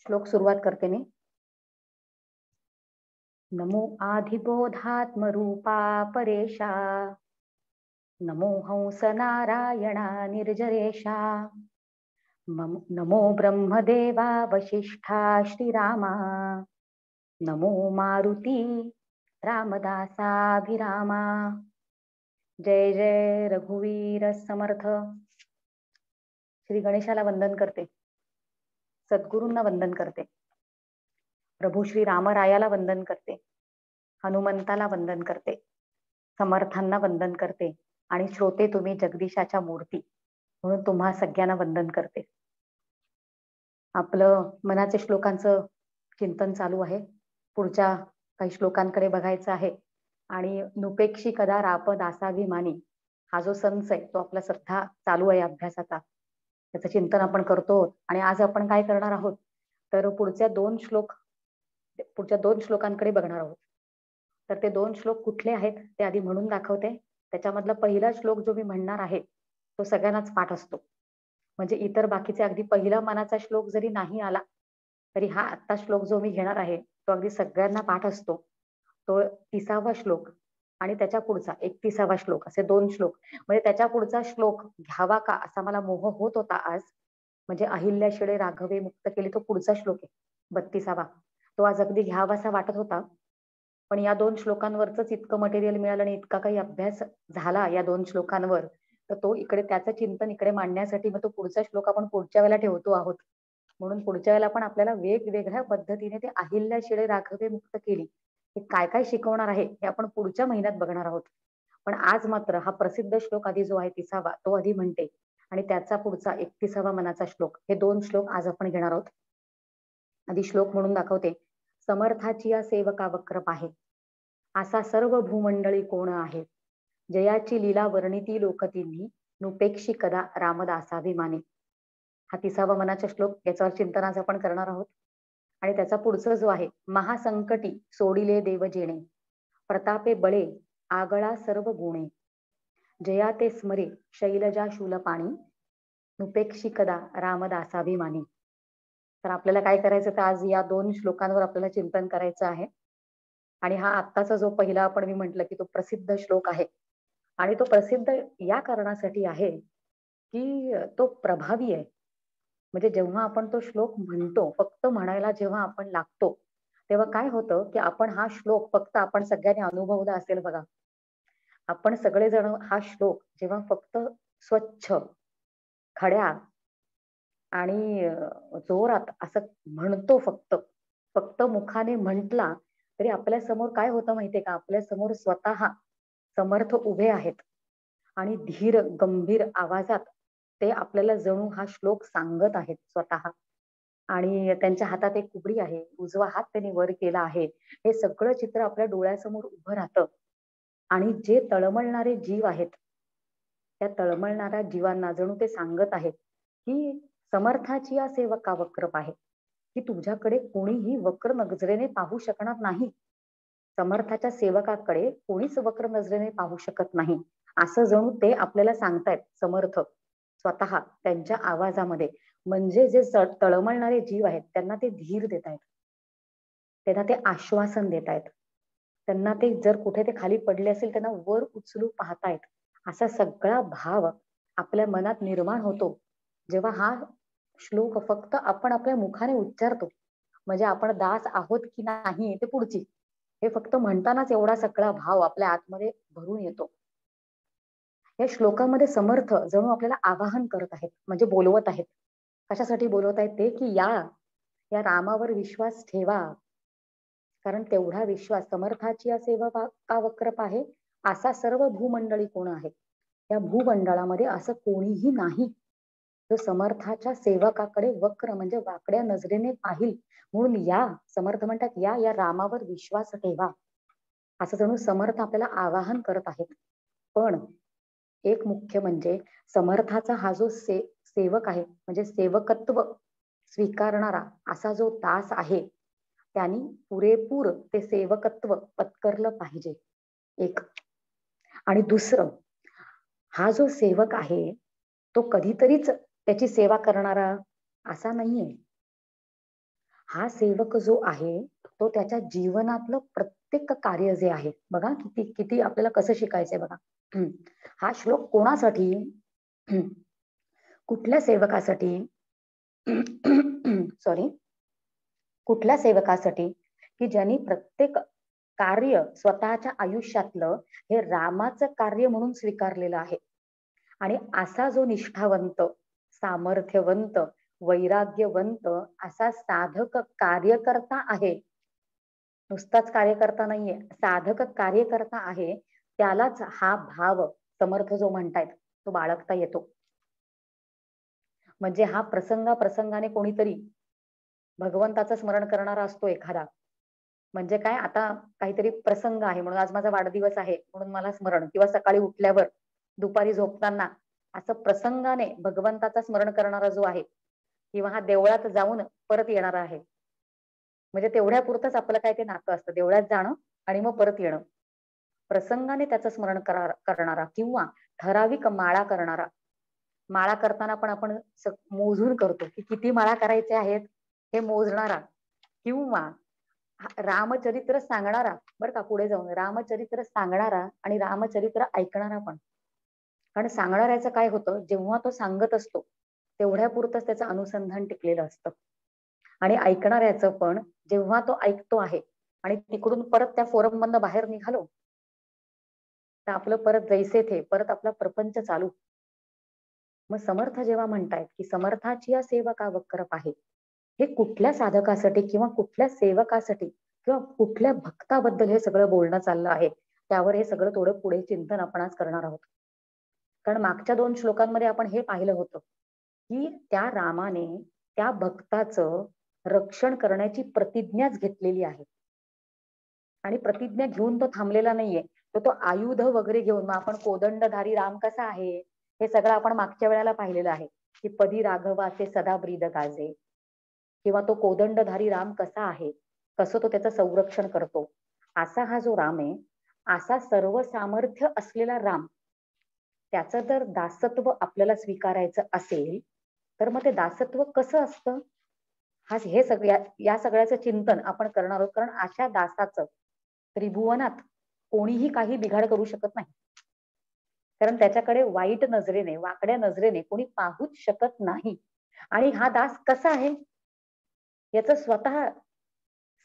श्लोक सुरुवात करते मी. नमो आधिबोधात्मरूपा परेशा, नमो हंस नारायणा निर्जरेशा, नमो ब्रह्मदेवा वशिष्ठा श्रीरामा, नमो मारुती रामदासाभिरामा. जय जय रघुवीर समर्थ. श्री गणेशाला वंदन करते, सद्गुरूंना वंदन करते, प्रभू श्री रामरायाला वंदन करते, हनुमंताला वंदन करते, समर्थांना वंदन करते आणि श्रोते तुम्ही जगदीशाच्या मूर्ती म्हणून तुम्हा सगळ्यांना वंदन करते. आपलं मनाचे श्लोकांचं चिंतन चालू आहे. पुढच्या काही श्लोकांकडे बघायचं आहे. आणि नुपेक्षी कदा राप दासाभिमानी हा जो संच आहे तो आपला सध्या चालू आहे अभ्यासाचा. त्याचं चिंतन आपण करतो. आणि आज आपण काय करणार आहोत तर पुढच्या दोन श्लोकांकडे बघणार आहोत. तर ते दोन श्लोक कुठले आहेत ते आधी म्हणून दाखवते. त्याच्यामधला पहिला श्लोक जो मी म्हणणार आहे तो सगळ्यांनाच पाठ असतो. म्हणजे इतर बाकीचे अगदी पहिला मनाचा श्लोक जरी नाही आला तरी हा आत्ता श्लोक जो मी घेणार आहे तो अगदी सगळ्यांना पाठ असतो. तो 30वा श्लोक आणि त्याच्या पुढचा 31वा श्लोक असे दोन श्लोक. म्हणजे त्याच्या पुढचा श्लोक घ्यावा का असा मला मोह होत होता आज. म्हणजे अहिल्या शिळे राघवे मुक्त केली तो पुढचा श्लोक आहे 32वा. तो आज अगदी घ्यावासा वाटत होता. पण या दोन श्लोकांवरच इतकं मटेरियल मिळालं आणि इतका काही अभ्यास झाला या दोन श्लोकांवर तर तो इकडे त्याचं चिंतन इकडे मांडण्यासाठी मग तो पुढचा श्लोक आपण पुढच्या वेळेला ठेवतो आहोत. म्हणून पुढच्या वेळेला पण आपल्याला वेगवेगळ्या पद्धतीने ते अहिल्या शिळे राघवे मुक्त केली हे काय काय शिकवणार आहे हे आपण पुढच्या महिन्यात बघणार आहोत. पण आज मात्र हा प्रसिद्ध श्लोक आधी जो आहे 30वा तो आधी म्हणते आणि त्याचा पुढचा 31वा मनाचा श्लोक हे दोन श्लोक आज आपण घेणार आहोत. आधी श्लोक म्हणून दाखवते. समर्थाची या सेवका वक्र पाहे, असा सर्व भूमंडळी कोण आहे, जयाची लीला वर्णिती लोकतिन्ही, नुपेक्षी कदा रामदासाभिमानी. हा 30वा मनाचा श्लोक. याच्यावर चिंतन आज आपण करणार आहोत. आणि त्याचा पुढचा जो आहे. महासंकटी सोडिले देव जेणे, प्रतापे बळे आगळा सर्व गुणे, जया ते स्मरे शैलजा शूलपाणी, नुपेक्षी कदा रामदासाभिमानी. तर आपल्याला काय करायचं तर आज या दोन श्लोकांवर आपल्याला चिंतन करायचं आहे. आणि हा आत्ताचा जो पहिला आपण मी म्हटलं की तो प्रसिद्ध श्लोक आहे. आणि तो प्रसिद्ध या कारणासाठी आहे की तो प्रभावी आहे. म्हणजे जेव्हा आपण तो श्लोक म्हणतो फक्त म्हणायला जेव्हा आपण लागतो तेव्हा काय होतं की आपण हा श्लोक फक्त आपण सगळ्यांनी अनुभवला असेल बघा. आपण सगळेजण हा श्लोक जेव्हा फक्त स्वच्छ खड्या आणि जोरात असं म्हणतो फक्त मुखाने म्हटला तरी आपल्या समोर काय होतं माहितीये का. आपल्या समोर स्वतः समर्थ उभे आहेत आणि धीर गंभीर आवाजात ते आपल्याला जणू हा श्लोक सांगत आहेत स्वतः. आणि त्यांच्या हातात एक कुबडी आहे, उजवा हात त्यांनी वर केला आहे. हे सगळं चित्र आपल्या डोळ्यासमोर उभं राहतं. आणि जे तळमळणारे जीव आहेत त्या तळमळणाऱ्या जीवांना जणू ते सांगत आहेत की समर्थाची या सेवका वक्र पाहे, की तुझ्याकडे कोणीही वक्र नजरेने पाहू शकणार नाही. समर्थाच्या सेवकाकडे कोणीच वक्र नजरेने पाहू शकत नाही असं जणू ते आपल्याला सांगतायत समर्थ स्वतः त्यांच्या आवाजामध्ये. म्हणजे जे तळमळणारे जीव आहेत त्यांना ते धीर देत आहेत, त्यांना ते आश्वासन देत आहेत, त्यांना ते जर कुठे ते खाली पडले असेल त्यांना वर उचलू पाहतायत असा सगळा भाव आपल्या मनात निर्माण होतो जेव्हा हा श्लोक फक्त आपण आपल्या मुखाने उच्चारतो. म्हणजे आपण दास आहोत की नाही ते पुढची, हे फक्त म्हणतानाच एवढा सगळा भाव आपल्या आतमध्ये भरून येतो. या श्लोकामध्ये समर्थ जणू आपल्याला आवाहन करत आहेत, म्हणजे बोलवत आहेत. कशासाठी बोलवत आहेत ते की या रामावर विश्वास ठेवा. कारण तेवढा विश्वास समर्थाची या सेवका वक्र पाहे, असा सर्व भूमंडळी कोण आहे. या भूमंडळामध्ये असं कोणीही नाही जो समर्थाच्या सेवकाकडे वक्र म्हणजे वाकड्या नजरेने पाहिल. म्हणून या समर्थ म्हणतात या रामावर विश्वास ठेवा असं जणू समर्थ आपल्याला आवाहन करत आहेत. पण एक मुख्य म्हणजे समर्थाचा हा जो सेवक आहे म्हणजे सेवकत्व स्वीकारणारा असा जो दास आहे त्यांनी पुरेपूर ते सेवकत्व पत्करलं पाहिजे. एक. आणि दुसरं, हा जो सेवक आहे तो कधीतरीच त्याची सेवा करणारा असा नाहीये. हा सेवक जो आहे तो त्याच्या जीवनातलं प्रत्येक कार्य जे आहे बघा, किती किती आपल्याला कसं शिकायचंय बघा. हा श्लोक कोणासाठी, कुठल्या सेवकासाठी, सॉरी, कुठल्या सेवकासाठी, की ज्यांनी प्रत्येक कार्य स्वतःच्या आयुष्यातलं हे रामाचं कार्य म्हणून स्वीकारलेलं आहे. आणि असा जो निष्ठावंत, सामर्थ्यवंत, वैराग्यवंत असा साधक कार्यकर्ता आहे, नुसताच कार्यकर्ता नाहीये, साधक कार्यकर्ता आहे, त्यालाच हा भाव समर्थ जो म्हणतायत तो बाळगता येतो. म्हणजे हा प्रसंगाने कोणीतरी भगवंताचं स्मरण करणारा असतो एखादा. म्हणजे काय, आता काहीतरी प्रसंग आहे म्हणून आज माझा वाढदिवस आहे म्हणून मला स्मरण, किंवा सकाळी उठल्यावर, दुपारी झोपताना, असं प्रसंगाने भगवंताचा स्मरण करणारा जो आहे, किंवा हा देवळात जाऊन परत येणारा आहे. म्हणजे तेवढ्या पुरतच आपलं काय ते नातं असतं, देवळात जाणं आणि मग परत येणं. प्रसंगाने त्याचं स्मरण करणारा, किंवा ठराविक माळा करणारा. माळा करताना पण आपण मोजून करतो की किती माळा करायचे आहेत हे मोजणारा, किंवा रामचरित्र सांगणारा, बरं का, पुढे जाऊन रामचरित्र सांगणारा आणि रामचरित्र ऐकणारा पण. कारण सांगणाऱ्याचं काय होतं, जेव्हा तो सांगत असतो तेवढ्यापुरतच त्याचं अनुसंधान टिकलेलं असतं. आणि ऐकणाऱ्याचं पण जेव्हा तो ऐकतो आहे आणि तिकडून परत त्या फोरम मधनं बाहेर निघालो तर आपलं परत जैसे थे, परत आपला प्रपंच चालू. मग समर्थ जेव्हा म्हणतायत की समर्थाची या सेवका वक्रप आहे, हे कुठल्या साधकासाठी किंवा कुठल्या सेवकासाठी किंवा कुठल्या भक्ताबद्दल हे सगळं बोलणं चाललं आहे, त्यावर हे सगळं थोडं पुढे चिंतन आपण आज करणार आहोत. कारण मागच्या 2 श्लोकांमध्ये आपण हे पाहिलं होतं की त्या रामाने त्या भक्ताचं रक्षण करण्याची प्रतिज्ञाच घेतलेली आहे. आणि प्रतिज्ञा घेऊन तो थांबलेला नाहीये, तो आयुध वगैरे घेऊन, मग आपण कोदंडधारी राम कसा आहे हे सगळं आपण मागच्या वेळेला पाहिलेलं आहे की पदी राघवाचे सदा ब्रीद गाजे, किंवा तो कोदंडधारी राम कसा आहे, कसं तो त्याचं संरक्षण करतो. असा हा जो राम आहे, असा सर्व सामर्थ्य असलेला राम, त्याचं जर दासत्व आपल्याला स्वीकारायचं असेल तर मग ते दासत्व कसं असतं, हा हे सगळ्या या सगळ्याचं चिंतन आपण करणार आहोत. कारण अशा दासाचं त्रिभुवनात कोणीही काही बिघाड करू शकत नाही. कारण त्याच्याकडे वाईट नजरेने, वाकड्या नजरेने कोणी पाहूच शकत नाही. आणि हा दास कसा आहे याचं स्वतः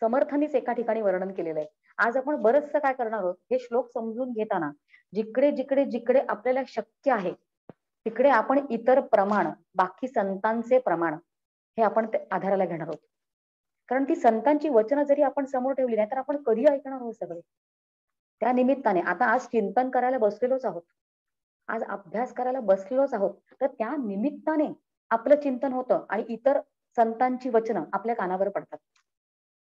समर्थानेच एका ठिकाणी वर्णन केलेलं आहे. आज आपण बरचसं काय करणार आहोत, हे श्लोक समजून घेताना जिकडे जिकडे जिकडे आपल्याला शक्य आहे तिकडे आपण इतर प्रमाण, बाकी संतांचे प्रमाण हे आपण आधाराला घेणार आहोत. कारण ती संतांची वचनं जरी आपण समोर ठेवली नाही तर आपण कधी ऐकणार आहोत सगळे. त्या निमित्ताने आता आज चिंतन करायला बसलेलोच आहोत, आज अभ्यास करायला बसलेलोच आहोत, तर त्या निमित्ताने आपलं चिंतन होतं आणि इतर संतांची वचनं आपल्या कानावर पडतात.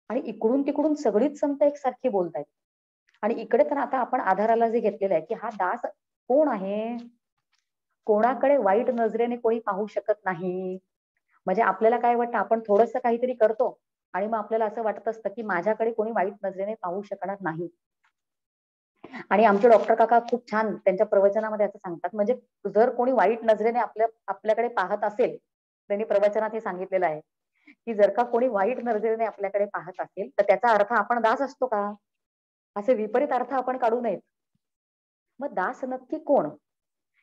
आणि इकडून तिकडून सगळीच संत एकसारखी बोलतायत. आणि इकडे तर आता आपण आधाराला जे घेतलेलं आहे की हा दास कोण आहे, कोणाकडे वाईट नजरेने कोणी पाहू शकत नाही. म्हणजे आपल्याला काय वाटतं, आपण थोडंसं काहीतरी करतो आणि मग आपल्याला असं वाटत असतं की माझ्याकडे कोणी वाईट नजरेने पाहू शकणार नाही. आणि आमचे डॉक्टर काका खूप छान त्यांच्या प्रवचनामध्ये असं सांगतात, म्हणजे जर कोणी वाईट नजरेने आपल्याकडे पाहत असेल, त्यांनी प्रवचनात हे सांगितलेलं आहे की जर का कोणी वाईट नजरेने आपल्याकडे पाहत असेल तर त्याचा अर्थ आपण दास असतो का, असे विपरीत अर्थ आपण काढू नयेत. मग दास नक्की कोण,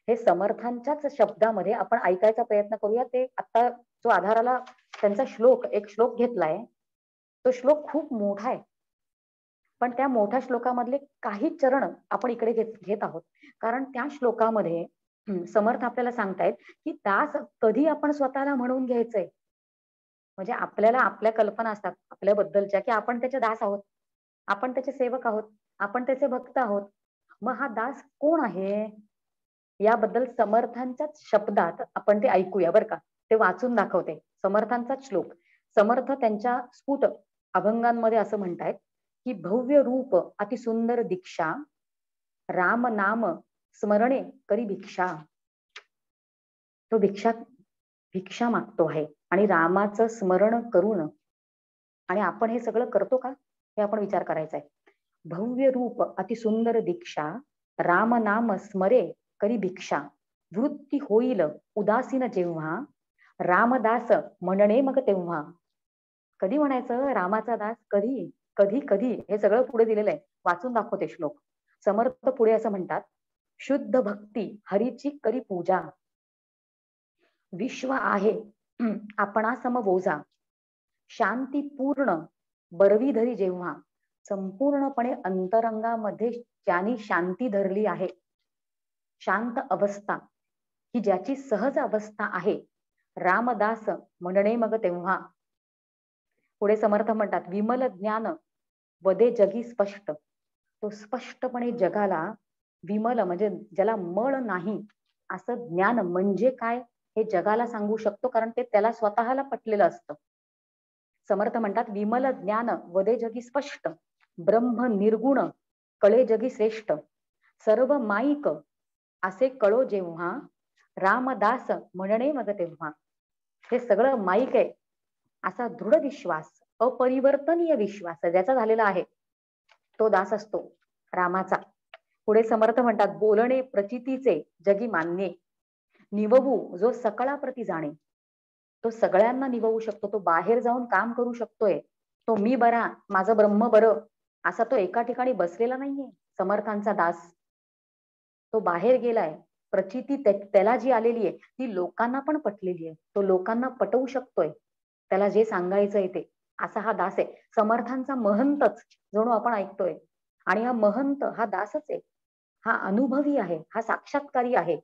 हे समर्थांच्याच शब्दामध्ये आपण ऐकायचा प्रयत्न करूया. ते आता जो आधाराला त्यांचा श्लोक, एक श्लोक घेतलाय, तो श्लोक खूप मोठा आहे, पण त्या मोठ्या श्लोकामधले काही चरण आपण इकडे घेत आहोत. कारण त्या श्लोकामध्ये समर्थ आपल्याला सांगतायत की दास कधी आपण स्वतःला म्हणून घ्यायचंय. म्हणजे आपल्याला आपल्या कल्पना असतात आपल्याबद्दलच्या की आपण त्याचे दास आहोत, आपण त्याचे सेवक आहोत, आपण त्याचे भक्त आहोत. मग हा दास कोण आहे याबद्दल समर्थांच्याच शब्दात आपण ते ऐकूया बरं का. ते वाचून दाखवते समर्थांचाच श्लोक. समर्थ त्यांच्या स्फुट अभंगांमध्ये असं म्हणतायत की भव्य रूप अति सुंदर दीक्षा, राम नाम स्मरणे करी भिक्षा. तो भिक्षा मागतो आहे आणि रामाचं स्मरण करून. आणि आपण हे सगळं करतो का हे आपण विचार करायचा आहे. भव्य रूप अति सुंदर दीक्षा, राम नाम स्मरे करी भिक्षा, वृत्ती होईल उदासीन जेव्हा, रामदास म्हणणे मग तेव्हा. कधी म्हणायचं रामाचा दास, कधी कधी कधी हे सगळं पुढे दिलेलं आहे. वाचून दाखवते श्लोक. समर्थ पुढे असं म्हणतात, शुद्ध भक्ती हरीची करी पूजा, विश्व आहे आपणा समबोजा, शांती पूर्ण बरवी धरी जेव्हा, संपूर्णपणे अंतरंगामध्ये ज्यांनी शांती धरली आहे, शांत अवस्था ही ज्याची सहज अवस्था आहे, रामदास म्हणणे मग तेव्हा. पुढे समर्थ म्हणतात, विमल ज्ञान वदे जगी स्पष्ट, तो स्पष्टपणे जगाला, विमल म्हणजे ज्याला मळ नाही असं ज्ञान म्हणजे काय हे जगाला सांगू शकतो, कारण ते त्याला स्वतःला पटलेलं असतं. समर्थ म्हणतात, विमल ज्ञान वदे जगी स्पष्ट, ब्रह्म निर्गुण कळे जगी श्रेष्ठ, सर्व माईक असे कळो जेव्हा, रामदास म्हणणे मग तेव्हा. हे सगळं माईक आहे असा दृढ विश्वास, अपरिवर्तनीय विश्वास ज्याचा झालेला आहे, तो दास असतो रामाचा. पुढे समर्थ म्हणतात, बोलणे प्रचितीचे जगी मान्ये, निववू जो सकळा प्रती जाणे. तो सगळ्यांना निववू शकतो, तो बाहेर जाऊन काम करू शकतोय. तो मी बरा, माझं ब्रह्म बरं असा तो एका ठिकाणी बसलेला नाहीये समर्थांचा दास. तो बाहेर गेलाय. प्रचिती त्याला जी आलेली आहे ती लोकांना पण पटलेली आहे. तो लोकांना पटवू शकतोय त्याला जे सांगायचंय ते. असा हा दास आहे. समर्थांचा महंतच जणू आपण ऐकतोय. आणि हा महंत हा दासच आहे. हा अनुभवी आहे, हा साक्षात्कारी आहे.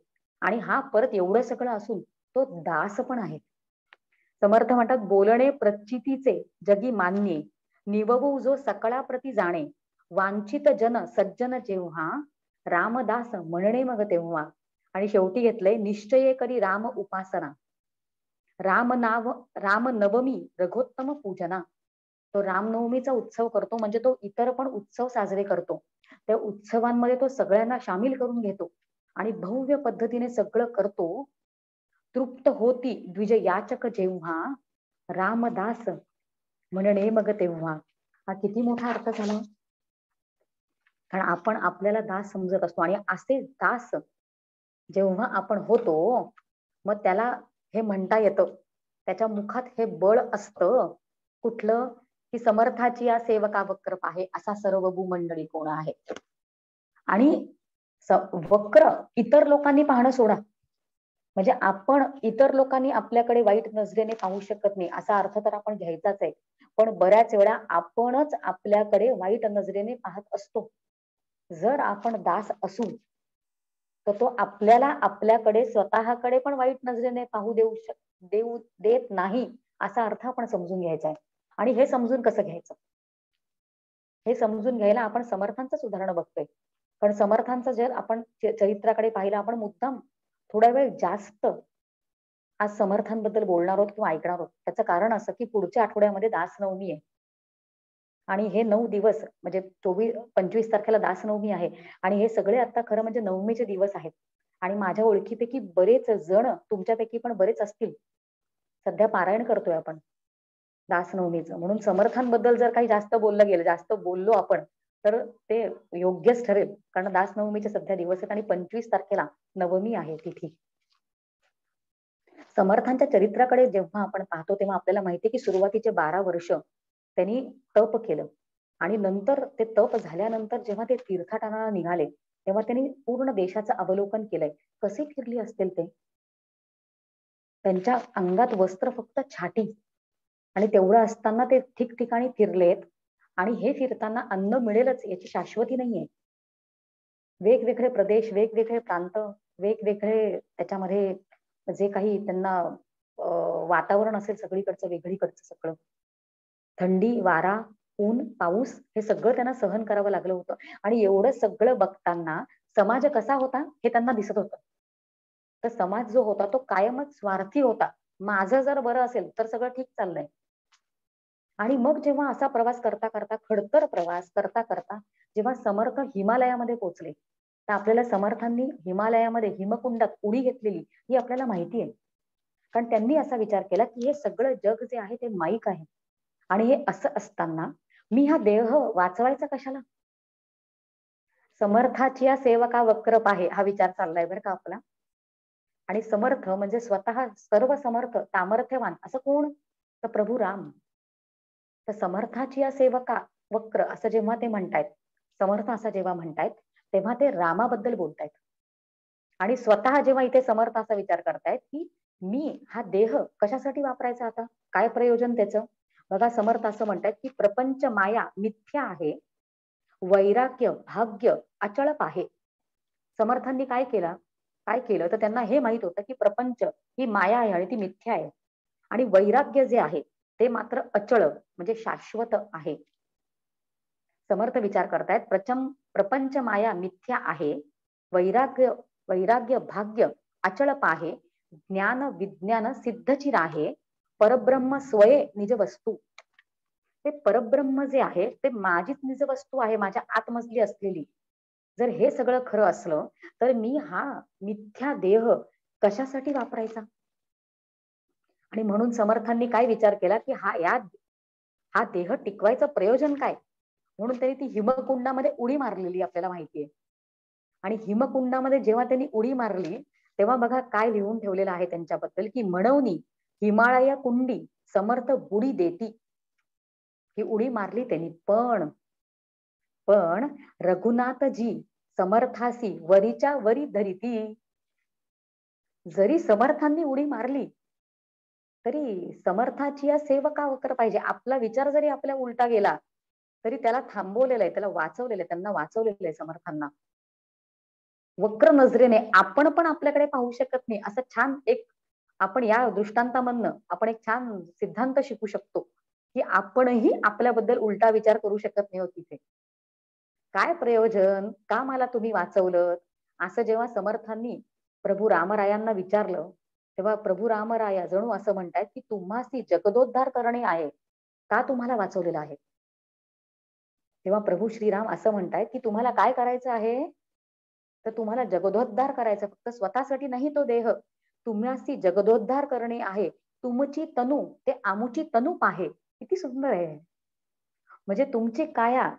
आणि हा परत एवढं सगळं असून तो दास पण आहे. समर्थ म्हणतात, बोलणे प्रचितीचे जगी मान्ये, निववू जो सकळा प्रती जाणे, वांछित जन सज्जन जेव्हा, रामदास म्हणणे मग तेव्हा. आणि शेवटी घेतलंय, निश्चये करी राम उपासना, राम नाव राम नवमी रघोत्तम पूजना. तो रामनवमीचा उत्सव करतो, म्हणजे तो इतर पण उत्सव साजरे करतो. त्या उत्सवांमध्ये तो सगळ्यांना सामील करून घेतो आणि भव्य पद्धतीने सगळं करतो. तृप्त होती द्विज याचक जेव्हा, रामदास म्हणणे मग तेव्हा. हा किती मोठा अर्थ झाला. कारण आपण आपल्याला दास समजत असतो आणि असे दास जेव्हा आपण होतो, मग त्याला हे म्हणता येतं, त्याच्या मुखात हे बळ असतं. कुठलं, की समर्थाची या सेवका वक्रप आहे असा सर्व भूमंडळी कोण आहे. आणि वक्र इतर लोकांनी पाहणं सोडा, म्हणजे आपण इतर लोकांनी आपल्याकडे वाईट नजरेने पाहू शकत नाही असा अर्थ तर आपण घ्यायचाच आहे. पण बऱ्याच वेळा आपणच आपल्याकडे वाईट नजरेने पाहत असतो. जर आपण दास असू तर तो आपल्याला आपल्याकडे स्वतःकडे पण वाईट नजरेने पाहू देऊ देत नाही असा अर्थ आपण समजून घ्यायचा आहे. आणि हे समजून कसं घ्यायचं, हे समजून घ्यायला आपण समर्थांचंच उदाहरण बघतोय. पण समर्थांचं जर आपण चरित्राकडे पाहिलं, आपण मुद्दाम थोडा वेळ जास्त आज समर्थांबद्दल बोलणार आहोत किंवा ऐकणार आहोत. त्याचं कारण असं की पुढच्या आठवड्यामध्ये दासनवमी आहे आणि हे 9 दिवस म्हणजे 25 तारखेला दासनवमी आहे. आणि हे सगळे आता खरं म्हणजे नवमीचे दिवस आहेत. आणि माझ्या ओळखीपैकी बरेच जण, तुमच्यापैकी पण बरेच असतील, सध्या पारायण करतोय आपण दासनवमीचं. म्हणून समर्थांबद्दल जर काही जास्त बोललं गेलं, जास्त बोललो आपण, तर ते योग्यच ठरेल. कारण दासनवमीचे सध्या दिवस आहेत आणि 25 तारखेला नवमी आहे तिथी. समर्थांच्या चरित्राकडे जेव्हा आपण पाहतो तेव्हा आपल्याला माहितीये की सुरुवातीचे 12 वर्ष त्यांनी तप केलं. आणि नंतर ते तप झाल्यानंतर जेव्हा ते तीर्थाटनाला निघाले तेव्हा त्यांनी पूर्ण देशाचं अवलोकन केलंय. कसे फिरले असतील ते. त्यांच्या अंगात वस्त्र फक्त छाटी आणि तेवढं असताना ते ठिकठिकाणी फिरलेत. आणि हे फिरताना अन्न मिळेलच याची शाश्वती नाहीये. वेगवेगळे प्रदेश, वेगवेगळे प्रांत, वेगवेगळे त्याच्यामध्ये जे काही त्यांना वातावरण असेल सगळीकडचं वेगळीकडचं सगळं, थंडी, वारा, ऊन, पाऊस हे सगळं त्यांना सहन करावं लागलं होतं. आणि एवढं सगळं बघताना समाज कसा होता हे त्यांना दिसत होतं. तर समाज जो होता तो कायमच स्वार्थी होता. माझं जर बरं असेल तर सगळं ठीक चाललंय. आणि मग जेव्हा असा प्रवास करता करता, खडतर प्रवास करता करता जेव्हा समर्थ हिमालयामध्ये पोहोचले, तर आपल्याला समर्थांनी हिमालयामध्ये हिमकुंडात उडी घेतलेली ही आपल्याला माहिती आहे. कारण त्यांनी असा विचार केला की हे सगळं जग जे आहे ते माईक आहे. आणि हे असं असताना मी हा देह वाचवायचा कशाला. समर्थाची या सेवका वक्रप आहे हा विचार चाललाय बरं का आपला. आणि समर्थ म्हणजे स्वतः सर्व समर्थ सामर्थ्यवान असं कोण, तर प्रभू राम. तर समर्थाची या सेवका वक्र असं जेव्हा ते म्हणतायत, समर्थ असं जेव्हा म्हणतायत, तेव्हा ते रामाबद्दल बोलतायत. आणि स्वतः जेव्हा इथे समर्थ असा विचार करतायत की मी हा देह कशासाठी वापरायचा, आता काय प्रयोजन त्याचं. बघा समर्थ असं म्हणतात की प्रपंच माया मिथ्या आहे, वैराग्य भाग्य अचळप आहे. समर्थांनी काय केलं तर त्यांना हे माहित होतं की प्रपंच ही माया आहे आणि ती मिथ्या आहे, आणि वैराग्य जे आहे ते मात्र अचळ म्हणजे शाश्वत आहे. समर्थ विचार करतायत प्रपंच माया मिथ्या आहे, वैराग्य वैराग्य भाग्य अचळप आहे, ज्ञान विज्ञान सिद्धचिर आहे, परब्रह्म स्वये निज वस्तू. ते परब्रह्म जे आहे ते माझीच निज वस्तू आहे, माझ्या आतमधली असलेली. जर हे सगळं खरं असलं तर मी हा मिथ्या देह कशासाठी वापरायचा. आणि म्हणून समर्थांनी काय विचार केला की हा देह टिकवायचं प्रयोजन काय. म्हणून त्यांनी ती हिमकुंडामध्ये उडी मारलेली आपल्याला माहितीये. आणि हिमकुंडामध्ये जेव्हा त्यांनी उडी मारली तेव्हा बघा काय लिहून ठेवलेलं आहे त्यांच्याबद्दल की म्हणवनी हिमालय कुंडी समर्थ बुडी देती. ही उडी मारली त्यांनी, पण रघुनाथजी समर्थासी वरीच्या वरी धरिती. जरी समर्थांनी उडी मारली तरी समर्थाची या सेवका वक्र पाहिजे. आपला विचार जरी आपल्या उलटा गेला तरी त्याला थांबवलेलं आहे, त्याला वाचवलेलं आहे, त्यांना वाचवलेलं आहे समर्थांना. वक्र नजरेने आपण पण आपल्याकडे पाहू शकत नाही, असं छान एक आपण या दृष्टांतामधनं आपण एक छान सिद्धांत शिकू शकतो की आपणही आपल्याबद्दल उलटा विचार करू शकत नाही. तिथे काय प्रयोजन, का मला तुम्ही वाचवलं, असं जेव्हा समर्थांनी प्रभू रामरायांना विचारलं तेव्हा प्रभू रामराया जणू असं म्हणतायत की तुम्हासी जगदोद्धार करणे आहे, का तुम्हाला वाचवलेलं आहे. तेव्हा प्रभू श्रीराम असं म्हणतायत की तुम्हाला काय करायचं आहे, तर तुम्हाला जगदोद्धार करायचा, फक्त स्वतःसाठी नाही तो देह, तुम्हासी जगदोद्धार करणे आहे, तुमची तनू ते आमुची तनूप आहे. किती सुंदर आहे. म्हणजे तुमची काया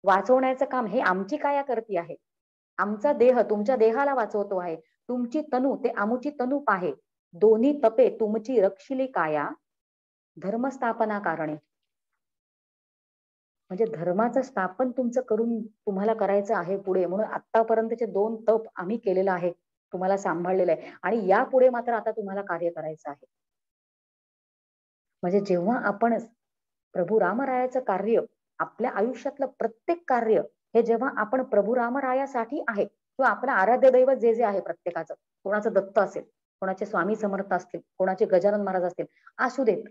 वाचवण्याचं काम हे आमची काया करती आहे, आमचा देह तुमच्या देहाला वाचवतो आहे, तुमची तनू ते आमुची तनूप आहे, दोन्ही तपे तुमची रक्षिली काया धर्मस्थापना कारणे. म्हणजे धर्माचं स्थापन तुमचं करून तुम्हाला करायचं आहे पुढे, म्हणून आतापर्यंतचे 2 तप आम्ही केलेलं आहे, तुम्हाला सांभाळलेलं आहे, आणि यापुढे मात्र आता तुम्हाला कार्य करायचं आहे. म्हणजे जेव्हा आपण प्रभू रामरायाचं कार्य, आपल्या आयुष्यातलं प्रत्येक कार्य हे जेव्हा आपण प्रभू रामरायासाठी आहे, किंवा आपलं आराध्य दैवत जे जे आहे प्रत्येकाचं, कोणाचं दत्त असेल, कोणाचे स्वामी समर्थ असतील, कोणाचे गजानन महाराज असतील, असू देत,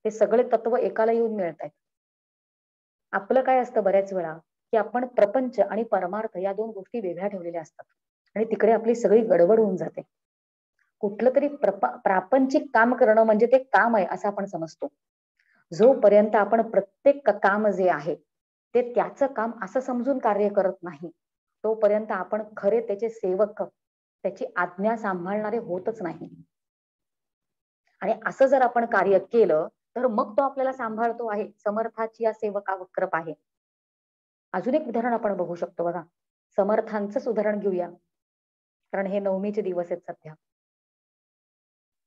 ते सगळे तत्व एकाला येऊन मिळत आहेत. आपलं काय असतं बऱ्याच वेळा की आपण प्रपंच आणि परमार्थ या 2 गोष्टी वेगळ्या ठेवलेल्या असतात आणि तिकडे आपली सगळी गडबड होऊन जाते. कुठलं तरी प्रापंचिक काम करणं म्हणजे ते काम आहे असं आपण समजतो. जोपर्यंत आपण प्रत्येक काम जे आहे ते त्याचं काम असं समजून कार्य करत नाही, तोपर्यंत आपण खरे त्याचे सेवक, त्याची आज्ञा सांभाळणारे होतच नाही. आणि असं जर आपण कार्य केलं तर मग तो आपल्याला सांभाळतो आहे, समर्थाची या सेवका वक्रप आहे. अजून एक उदाहरण आपण बघू शकतो बघा, समर्थांचंच उदाहरण घेऊया, कारण हे नवमीचे दिवस आहेत सध्या.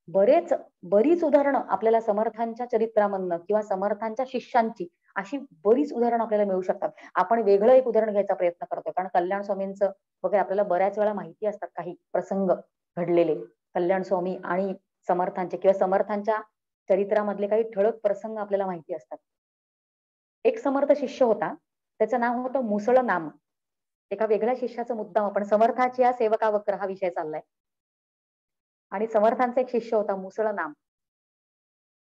बरीच उदाहरणं आपल्याला समर्थांच्या चरित्रामधनं किंवा समर्थांच्या शिष्यांची अशी बरीच उदाहरणं आपल्याला मिळू शकतात. आपण वेगळं एक उदाहरण घ्यायचा प्रयत्न करतो, कारण कल्याण स्वामींचं वगैरे आपल्याला बऱ्याच वेळा माहिती असतात काही प्रसंग घडलेले, कल्याण स्वामी आणि समर्थांचे किंवा समर्थांच्या चरित्रामधले काही ठळक प्रसंग आपल्याला माहिती असतात. एक समर्थ शिष्य होता, त्याचं नाव होतं मुसळ नाम. एका वेगळ्या शिष्याचा मुद्दाम आपण समर्थाची या सेवका वक्र हा विषय चाललाय. आणि समर्थांचा एक शिष्य होता मुसळ नाम.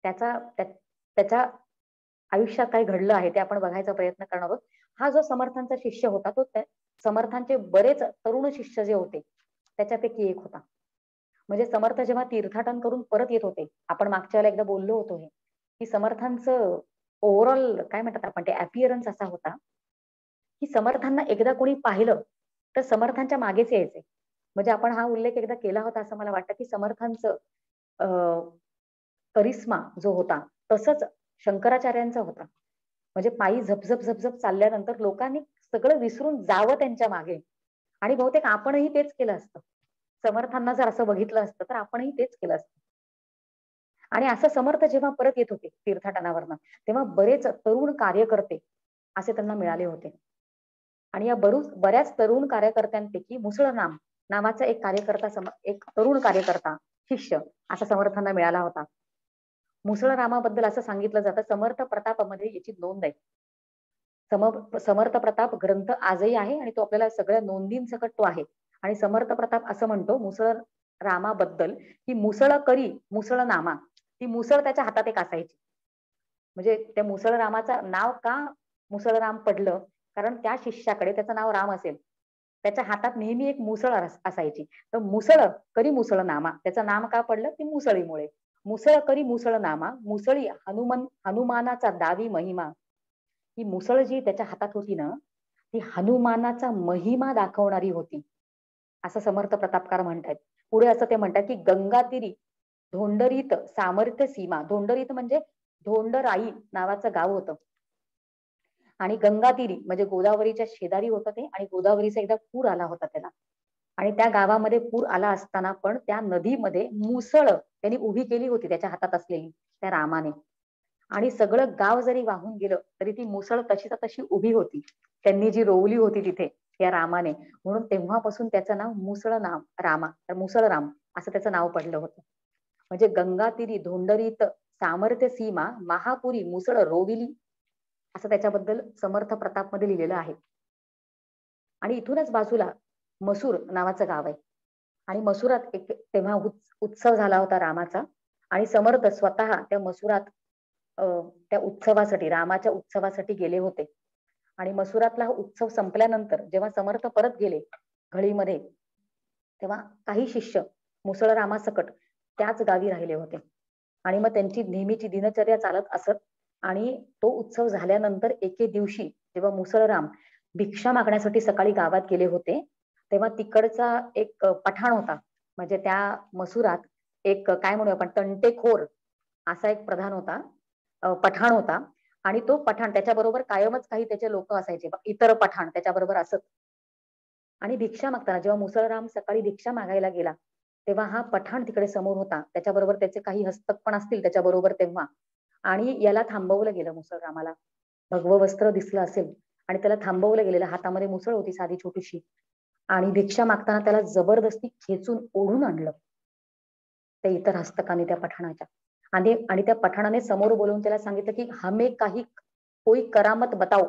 त्याच्या आयुष्यात काय घडलं आहे ते आपण बघायचा प्रयत्न करणार आहोत. हा जो समर्थांचा शिष्य होता तो समर्थांचे बरेच तरुण शिष्य जे होते त्याच्यापैकी एक होता. म्हणजे समर्थ जेव्हा तीर्थाटन करून परत येत होते, आपण मागच्या वेळेला एकदा बोललो होतो हे, की समर्थांचं ओव्हरऑल काय म्हणतात आपण ते अपिअरन्स असा होता की समर्थांना एकदा कोणी पाहिलं तर समर्थांच्या मागेच यायचे. म्हणजे आपण हा उल्लेख एकदा केला होता असं मला वाटतं की समर्थांचं करिश्मा जो होता तसंच शंकराचार्यांचा होता. म्हणजे पायी झपझप झपझप चालल्यानंतर लोकांनी सगळं विसरून जावं त्यांच्या मागे. आणि बहुतेक आपणही तेच केलं असतं, समर्थांना जर असं बघितलं असतं तर आपणही तेच केलं असतं. आणि असं समर्थ जेव्हा परत येत होते तीर्थाटनावरनं, तेव्हा बरेच तरुण कार्यकर्ते असे त्यांना मिळाले होते. आणि या बऱ्याच तरुण कार्यकर्त्यांपैकी मुसळराम नावाचा एक कार्यकर्ता एक तरुण कार्यकर्ता शिष्य असा समर्थांना मिळाला होता. मुसळरामाबद्दल असं सांगितलं जातं, समर्थ प्रतापामध्ये याची नोंद आहे. समर्थ प्रताप ग्रंथ आजही आहे आणि तो आपल्याला सगळ्या नोंदींसकट तो आहे. आणि समर्थ प्रताप असं म्हणतो मुसळ रामाबद्दल की मुसळ करी मुसळ नामा, ती मुसळ त्याच्या हातात एक असायची. म्हणजे त्या मुसळ रामाचं नाव का मुसळराम पडलं, कारण त्या शिष्याकडे त्याचं नाव राम असेल, त्याच्या हातात नेहमी एक मुसळ असायची. तर मुसळ करी मुसळ नामा, त्याचं नाम का पडलं ती मुसळीमुळे. मुसळ करी मुसळ नामा, मुसळी हनुमानाचा दावी महिमा. ही मुसळ जी त्याच्या हातात होती ना, ती हनुमानाचा महिमा दाखवणारी होती, असं समर्थ प्रतापकार म्हणतात. पुढे असं ते म्हणतात की गंगातीरी धोंडरीत सामर्थ्य सीमा. धोंडरीत म्हणजे धोंडराई नावाचं गाव होतं. आणि गंगातीरी म्हणजे गोदावरीच्या शेजारी होतं ते, आणि गोदावरीचा एकदा पूर आला होता त्याला. आणि त्या गावामध्ये पूर आला असताना पण त्या नदीमध्ये मुसळ त्यांनी उभी केली होती त्याच्या हातात असलेली त्या रामाने. आणि सगळं गाव जरी वाहून गेलं तरी ती मुसळ तशीच्या तशी उभी होती, त्यांनी जी रोवली होती तिथे या रामाने. म्हणून तेव्हापासून त्याचं नाव मुसळ नाम रामा, तर मुसळराम असं त्याचं नाव पडलं होतं. म्हणजे गंगातीरी धोंडरीत सामर्थ्य सीमा महापुरी मुसळ रोविली, असं त्याच्याबद्दल समर्थ प्रताप मध्ये लिहिलेलं आहे. आणि इथूनच बाजूला मसूर नावाचं गाव आहे. आणि मसुरात एक तेव्हा उत्सव झाला होता रामाचा. आणि समर्थ स्वतः त्या मसुरात त्या उत्सवासाठी, रामाच्या उत्सवासाठी गेले होते. आणि मसुरातला हा उत्सव संपल्यानंतर जेव्हा समर्थ परत गेले घळीमध्ये, तेव्हा काही शिष्य मुसळरामासकट त्याच गावी राहिले होते. आणि मग त्यांची नेहमीची दिनचर्या चालत असत. आणि तो उत्सव झाल्यानंतर एके दिवशी जेव्हा मुसळराम भिक्षा मागण्यासाठी सकाळी गावात गेले होते, तेव्हा तिकडचा एक पठाण होता. म्हणजे त्या मसुरात एक काय म्हणू आपण तंटेखोर असा एक प्रधान होता, पठाण होता. आणि तो पठाण त्याच्याबरोबर कायमच काही त्याचे लोक असायचे इतर पठाण त्याच्याबरोबर असत. आणि भिक्षा मागताना जेव्हा मुसळराम सकाळी भिक्षा मागायला गेला, तेव्हा हा पठाण तिकडे समोर होता, त्याच्याबरोबर त्याचे काही हस्तक पण असतील त्याच्याबरोबर तेव्हा. आणि याला थांबवलं गेलं मुसळरामाला, भगवं वस्त्र दिसलं असेल आणि त्याला थांबवलं गेलेलं. हातामध्ये मुसळ होती साधी छोटीशी. आणि भिक्षा मागताना त्याला जबरदस्ती खेचून ओढून आणलं त्या इतर हस्तकाने त्या पठाणाच्या. आणि आणि त्या पठाणाने समोर बोलवून त्याला सांगितलं की हमें काही कोई करामत बताओ,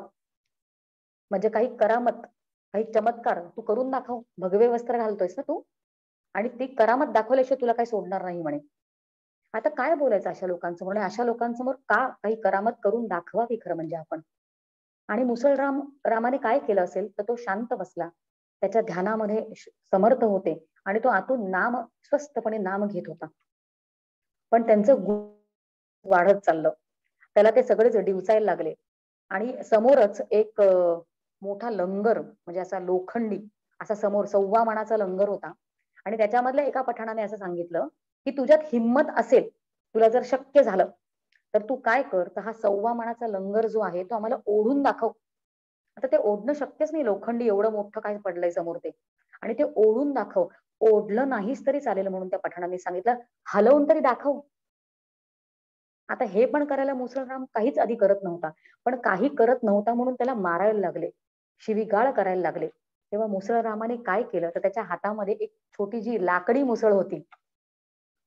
म्हणजे काही करामत, काही चमत्कार तू करून दाखव, भगवे वस्त्र घालतोयस ना तू, आणि ती करामत दाखवल्याशिवाय तुला काही सोडणार नाही म्हणे. आता काय बोलायचं अशा लोकांसमोर, अशा लोकांसमोर का काही करामत करून दाखवावी खरं म्हणजे आपण. आणि रामाने काय केलं असेल तर तो शांत बसला, त्याच्या ध्यानामध्ये समर्थ होते. आणि तो आतून स्वस्तपणे नाम घेत होता. पण त्यांचं वाढत चाललं, त्याला ते सगळेच डिवचायला लागले. आणि समोरच एक मोठा लंगर, म्हणजे असा लोखंडी असा समोर 1.25 मानाचा लंगर होता. आणि त्याच्यामधल्या एका पठाणाने असं सांगितलं की तुझ्यात हिंमत असेल, तुला जर शक्य झालं तर तू काय कर, तर हा 1.25 मानाचा लंगर जो आहे तो आम्हाला ओढून दाखव. आता ते ओढणं शक्यच नाही, लोखंडी एवढं मोठं काय पडलंय समोर ते. आणि ते ओढून दाखव. ओढलं नाहीच तरी चालेल म्हणून त्या पठाणाने सांगितलं, हलवून तरी दाखव. आता हे पण करायला मुसलराम काहीच आधी करत नव्हता, पण काही करत नव्हता म्हणून त्याला मारायला लागले, शिवीगाळ करायला लागले. तेव्हा मुसळरामाने काय केलं, तर त्याच्या हातामध्ये एक छोटी जी लाकडी मुसळ होती,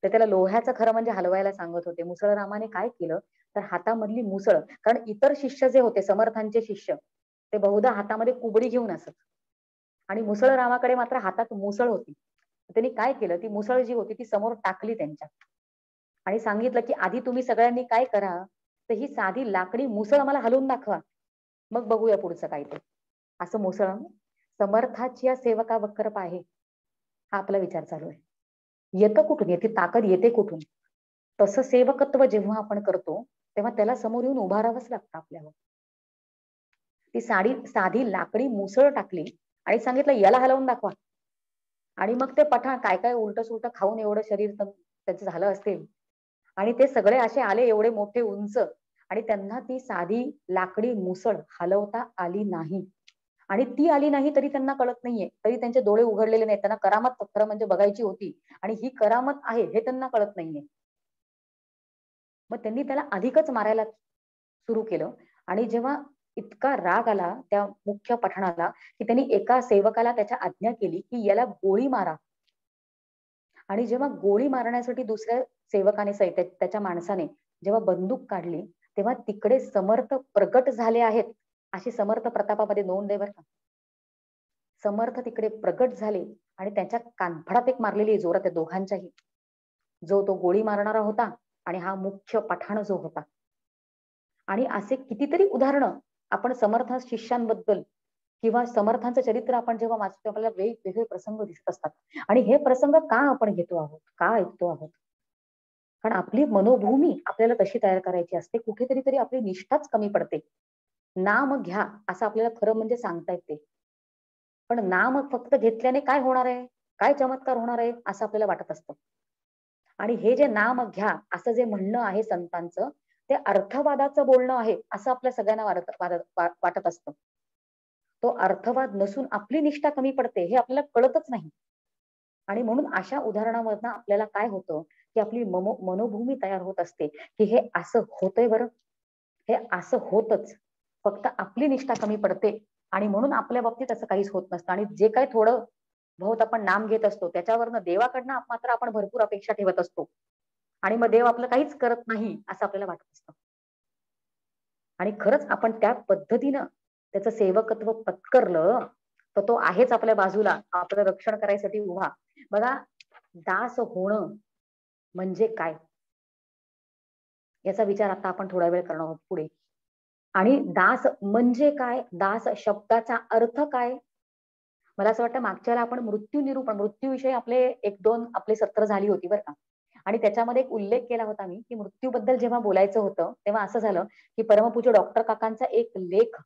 तर त्याला लोह्याचं खरं म्हणजे हलवायला सांगत होते. मुसळरामाने काय केलं, तर हातामधली मुसळ, कारण इतर शिष्य जे होते समर्थांचे शिष्य, ते बहुधा हातामध्ये कुबडी घेऊन असत, आणि मुसळरामाकडे मात्र हातात मुसळ होती. त्यांनी काय केलं, ती मुसळ जी होती ती समोर टाकली त्यांच्या. आणि सांगितलं की आधी तुम्ही सगळ्यांनी काय करा, तर ही साधी लाकडी मुसळ मला हलवून दाखवा, मग बघूया पुढचं काय ते. असं मुसळ समर्थाची या सेवका वक्र पाहे, हा आपला विचार चालू आहे. येतं कुठून, येते ताकद येते कुठून. तसं सेवकत्व जेव्हा आपण करतो तेव्हा त्याला समोर येऊन उभारावंच लागतं आपल्याला. ती साधी लाकडी मुसळ टाकली आणि सांगितलं याला हलवून दाखवा. आणि मग ते पठाण काय काय उलट सुलट खाऊन एवढं शरीर त्याचं झालं असेल, आणि ते सगळे असे आले एवढे मोठे उंच, आणि त्यांना ती साधी लाकडी मुसळ हलवता आली नाही. आणि ती आली नाही तरी त्यांना कळत नाहीये, तरी त्यांचे डोळे उघडलेले नाहीत, त्यांना करामत खरं म्हणजे बघायची होती, आणि ही करामत आहे हे त्यांना कळत नाहीये. मग त्यांनी त्याला अधिकच मारायला सुरू केलं. आणि जेव्हा इतका राग आला त्या मुख्य पठाणाला की त्यांनी एका सेवकाला त्याच्या आज्ञा केली की याला गोळी मारा. आणि जेव्हा गोळी मारण्यासाठी दुसऱ्या सेवकाने त्याच्या माणसाने जेव्हा बंदूक काढली तेव्हा तिकडे समर्थ प्रगट झाले आहेत अशी समर्थ प्रतापामध्ये नोंद आहे बरं का. समर्थ तिकडे प्रगट झाले आणि त्यांच्या कानफडात एक मारलेली जोरात त्या दोघांच्याही, जो तो गोळी मारणारा होता आणि हा मुख्य पठाण जो होता. आणि असे कितीतरी उदाहरणं आपण समर्थ शिष्यांबद्दल किंवा समर्थांचं चरित्र आपण जेव्हा वाचतो आपल्याला वेगवेगळे प्रसंग दिसत असतात. आणि हे प्रसंग का आपण घेतो आहोत, का ऐकतो आहोत? कारण आपली मनोभूमी आपल्याला तशी तयार करायची असते. कुठेतरी तरी आपली निष्ठाच कमी पडते. नाम घ्या असं आपल्याला खरं म्हणजे सांगता येते, पण नाम फक्त घेतल्याने काय होणार आहे, काय चमत्कार होणार आहे असं आपल्याला वाटत असतं. आणि हे जे नाम घ्या असं जे म्हणणं आहे संतांचं, ते अर्थवादाचं बोलणं आहे असं आपल्या सगळ्यांना वाटत असतं. तो अर्थवाद नसून आपली निष्ठा कमी पडते हे आपल्याला कळतच नाही. आणि म्हणून अशा उदाहरणामधनं आपल्याला काय होतं की आपली मनोभूमी तयार होत असते की हे असं होतंय बरं, हे असं होतच, फक्त आपली निष्ठा कमी पडते. आणि म्हणून आपल्या बाबतीत असं काहीच होत नसतं. आणि जे काही थोडं बहुत आपण नाम घेत असतो त्याच्यावरनं देवाकडनं मात्र आपण भरपूर अपेक्षा ठेवत असतो. आणि मग देव आपलं काहीच करत नाही असं आपल्याला वाटत असतं. आणि खरंच आपण त्या पद्धतीनं त्याचं सेवकत्व पत्करलं तर तो आहेच आपल्या बाजूला आपलं रक्षण करायसाठी उभा. बघा, दास होणं म्हणजे काय याचा विचार आता आपण थोडा वेळ करणार आहोत पुढे. आणि दास म्हणजे काय, दास शब्दाचा अर्थ काय? मला असं वाटतं मागच्या वेळेला आपण मृत्यूविषयी आपले एक दोन आपले सत्र झाली होती बरं का. आणि त्याच्यामध्ये एक उल्लेख केला होता मी की मृत्यूबद्दल जेव्हा बोलायचं होतं तेव्हा असं झालं की परमपूज्य डॉक्टर काकांचा एक लेख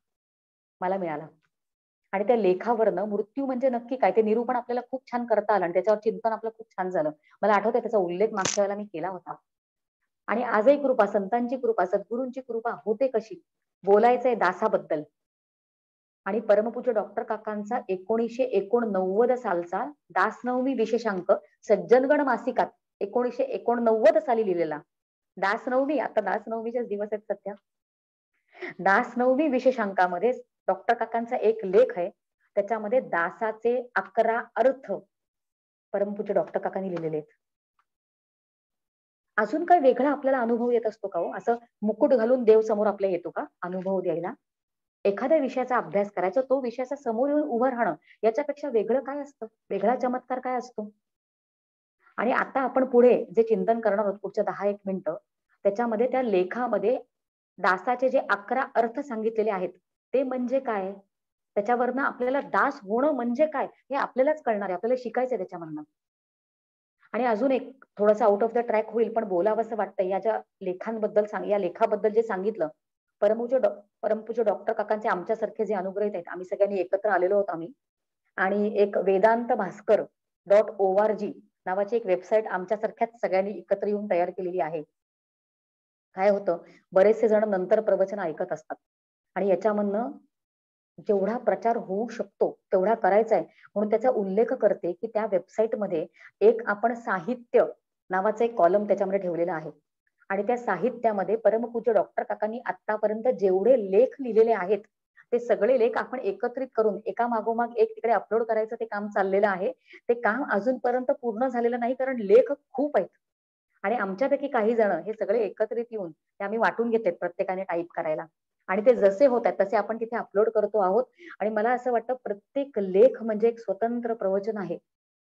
मला मिळाला. आणि त्या लेखावरनं मृत्यू म्हणजे नक्की काय ते निरूपण आपल्याला खूप छान करता आलं आणि त्याच्यावर चिंतन आपलं खूप छान झालं. मला आठवतंय त्याचा उल्लेख मागच्या वेळेला मी केला होता. आणि आजही कृपा, संतांची कृपा, सद्गुरूंची कृपा होते कशी, बोलायचंय दासाबद्दल. आणि परमपूज्य डॉक्टर काकांचा 1989 सालचा दासनवमी विशेषांक सज्जनगण मासिकात 1989 साली लिहिलेला. दासनवमी, आता दासनवमीचेच दिवस आहेत सध्या. दासनवमी विशेषांकामध्ये डॉक्टर काकांचा एक लेख आहे, त्याच्यामध्ये दासाचे 11 अर्थ परमपूज्य डॉक्टर काकांनी लिहिलेले आहेत. अजून काय वेगळा आपल्याला अनुभव येत असतो का हो? असं मुकुट घालून देव समोर आपल्या येतो का अनुभव द्यायला? एखाद्या विषयाचा अभ्यास करायचा, तो विषयाचा समोर येऊन उभं राहणं याच्यापेक्षा वेगळं काय असतं, वेगळा चमत्कार काय असतो? आणि आता आपण पुढे जे चिंतन करणार आहोत पुढच्या 10-1 मिनिटं, त्याच्यामध्ये त्या लेखामध्ये दासाचे जे 11 अर्थ सांगितलेले आहेत ते म्हणजे काय, त्याच्यावरनं आपल्याला दास होणं म्हणजे काय हे आपल्यालाच कळणार आहे, आपल्याला शिकायचंय त्याच्यामधनं. आणि अजून एक थोडंसं आउट ऑफ द ट्रॅक होईल पण बोलावंसं वाटतं या ज्या लेखांबद्दल या लेखाबद्दल जे सांगितलं. परमपूज्य डॉक्टर काकांचे आमच्यासारखे जे अनुग्रहित आहेत आम्ही सगळ्यांनी एकत्र आलेलो आहोत आम्ही. आणि एक वेदांत भास्कर .org नावाची एक वेबसाईट आमच्यासारख्याच सगळ्यांनी एकत्र येऊन तयार केलेली आहे. काय होतं, बरेचसे जण नंतर प्रवचन ऐकत असतात आणि याच्यामधनं जेवढा प्रचार होऊ शकतो तेवढा करायचा आहे म्हणून त्याचा उल्लेख करते की त्या वेबसाईटमध्ये एक आपण साहित्य नावाचा एक कॉलम त्याच्यामध्ये ठेवलेला आहे. आणि त्या साहित्यामध्ये परमपूज्य डॉक्टर काकांनी आतापर्यंत जेवढे लेख लिहिलेले आहेत ते सगळे लेख आपण एकत्रित करून एका मागोमाग एक तिकडे अपलोड करायचं ते काम चाललेलं आहे. ते काम अजूनपर्यंत पूर्ण झालेलं नाही कारण लेख खूप आहेत. आणि आमच्यापैकी काही जण हे सगळे एकत्रित येऊन ते आम्ही वाटून घेतलेत प्रत्येकाने टाईप करायला. आणि ते जसे होत आहेत तसे आपण तिथे अपलोड करतो आहोत. आणि मला असं वाटतं प्रत्येक लेख म्हणजे एक स्वतंत्र प्रवचन आहे.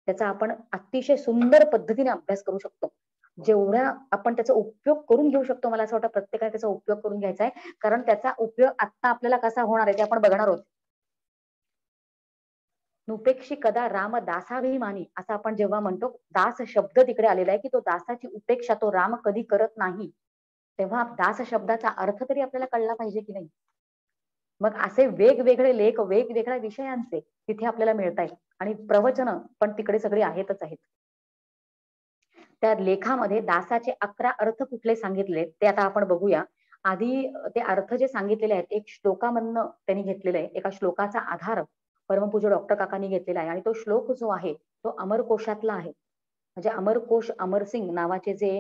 त्याचा आपण अतिशय सुंदर पद्धतीने अभ्यास करू शकतो. जेवढा आपण त्याचा उपयोग करून घेऊ शकतो मला असं वाटतं प्रत्येकाने त्याचा उपयोग करून घ्यायचा आहे. कारण त्याचा उपयोग आता आपल्याला कसा होणार आहे ते आपण बघणार आहोत. नुपेक्षी कदा राम दासाभिमानी असं आपण जेव्हा म्हणतो, दास शब्द तिकडे आलेला आहे की तो दासाची उपेक्षा तो राम कधी करत नाही. तेव्हा दास शब्दाचा अर्थ तरी आपल्याला कळला पाहिजे की नाही. मग असे वेगवेगळे लेख वेगवेगळ्या विषयांचे तिथे आपल्याला मिळत आहेत आणि प्रवचन पण तिकडे सगळे आहेतच आहेत. त्या लेखामध्ये दासाचे 11 अर्थ कुठले सांगितले ते आता आपण बघूया. आधी ते अर्थ जे सांगितलेले आहेत एक श्लोकामधनं त्यांनी घेतलेलं आहे. एका श्लोकाचा आधार परमपूज्य डॉक्टर काकांनी घेतलेला आहे आणि तो श्लोक जो आहे तो अमरकोशातला आहे. म्हणजे अमरकोश अमरसिंग नावाचे जे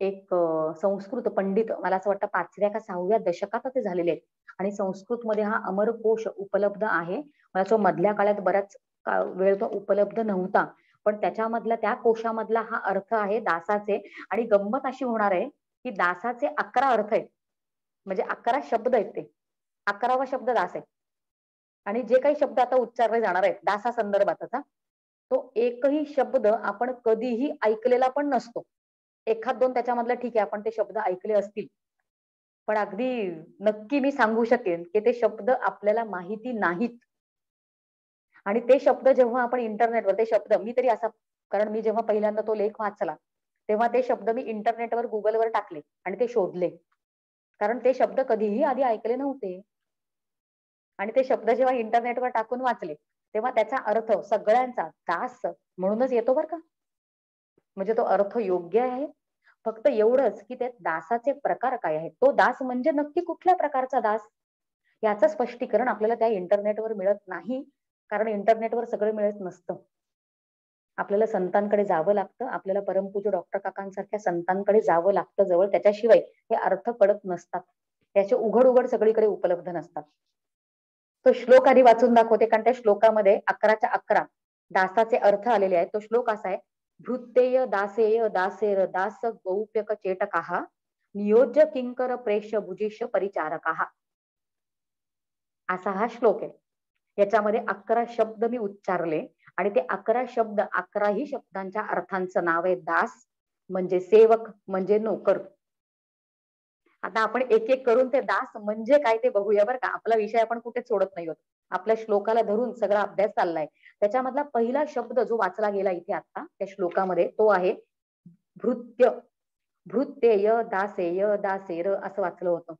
एक संस्कृत पंडित, मला असं वाटतं 5व्या का 6व्या दशकात ते झालेले आहेत, आणि संस्कृत मध्ये हा अमरकोश उपलब्ध आहे. मला तो मधल्या काळात बराच वेळ तो उपलब्ध नव्हता, पण त्याच्यामधला त्या कोशामधला हा अर्थ आहे दासाचे. आणि गंमत अशी होणार आहे की दासाचे 11 अर्थ आहेत, म्हणजे 11 शब्द आहेत, ते 11वा शब्द दास आहे. आणि जे काही शब्द आता उच्चारले जाणार आहेत दासा संदर्भातचा, तो एकही शब्द आपण कधीही ऐकलेला पण नसतो. एखाद दोन त्याच्यामधलं ठीक आहे आपण ते शब्द ऐकले असतील, पण अगदी नक्की मी सांगू शकेन की ते शब्द आपल्याला माहिती नाहीत. आणि ते शब्द जेव्हा आपण इंटरनेटवर, ते शब्द मी तरी असा, कारण मी जेव्हा पहिल्यांदा तो लेख वाचला तेव्हा ते शब्द मी इंटरनेटवर गुगलवर टाकले आणि ते शोधले, कारण ते शब्द कधीही आधी ऐकले नव्हते. आणि ते शब्द जेव्हा इंटरनेटवर टाकून वाचले तेव्हा त्याचा अर्थ सगळ्यांचा दास म्हणूनच येतो बरं का. म्हणजे तो अर्थ योग्य आहे. फक्त एवढंच की त्या दासाचे प्रकार काय आहेत, तो दास म्हणजे नक्की कुठल्या प्रकारचा दास, याचं स्पष्टीकरण आपल्याला त्या इंटरनेटवर मिळत नाही. कारण इंटरनेटवर सगळं मिळत नसतं. आपल्याला संतांकडे जावं लागतं, आपल्याला परमपूज्य डॉक्टर काकांसारख्या संतांकडे जावं लागतं जवळ, त्याच्याशिवाय हे अर्थ कळत नसतात, त्याचे उघड उघड सगळीकडे उपलब्ध नसतात. तो श्लोक आधी वाचून दाखवते, कारण त्या श्लोकामध्ये 11च्या 11 दासाचे अर्थ आलेले आहेत. तो श्लोक असा आहे, भृत्येय दासेय दासेर दास गौप्यक चेटकाः नियोज्य किंकर प्रेष्य भुजिष्य परिचारकाः, असा हा श्लोक आहे. याच्यामध्ये 11 शब्द मी उच्चारले आणि ते 11 शब्द 11ही शब्दांच्या अर्थांचं नाव आहे. दास म्हणजे सेवक, म्हणजे नोकर. आता आपण एक एक करून ते दास म्हणजे काय ते बघूया बरं का. आपला विषय आपण कुठे सोडत नाही आहोत, आपल्या श्लोकाला धरून सगळा अभ्यास चाललाय. त्याच्यामधला पहिला शब्द जो वाचला गेला इथे आता त्या श्लोकामध्ये तो आहे भृत्य. भृत्येय दासेय दासेर असं वाचलं होतं.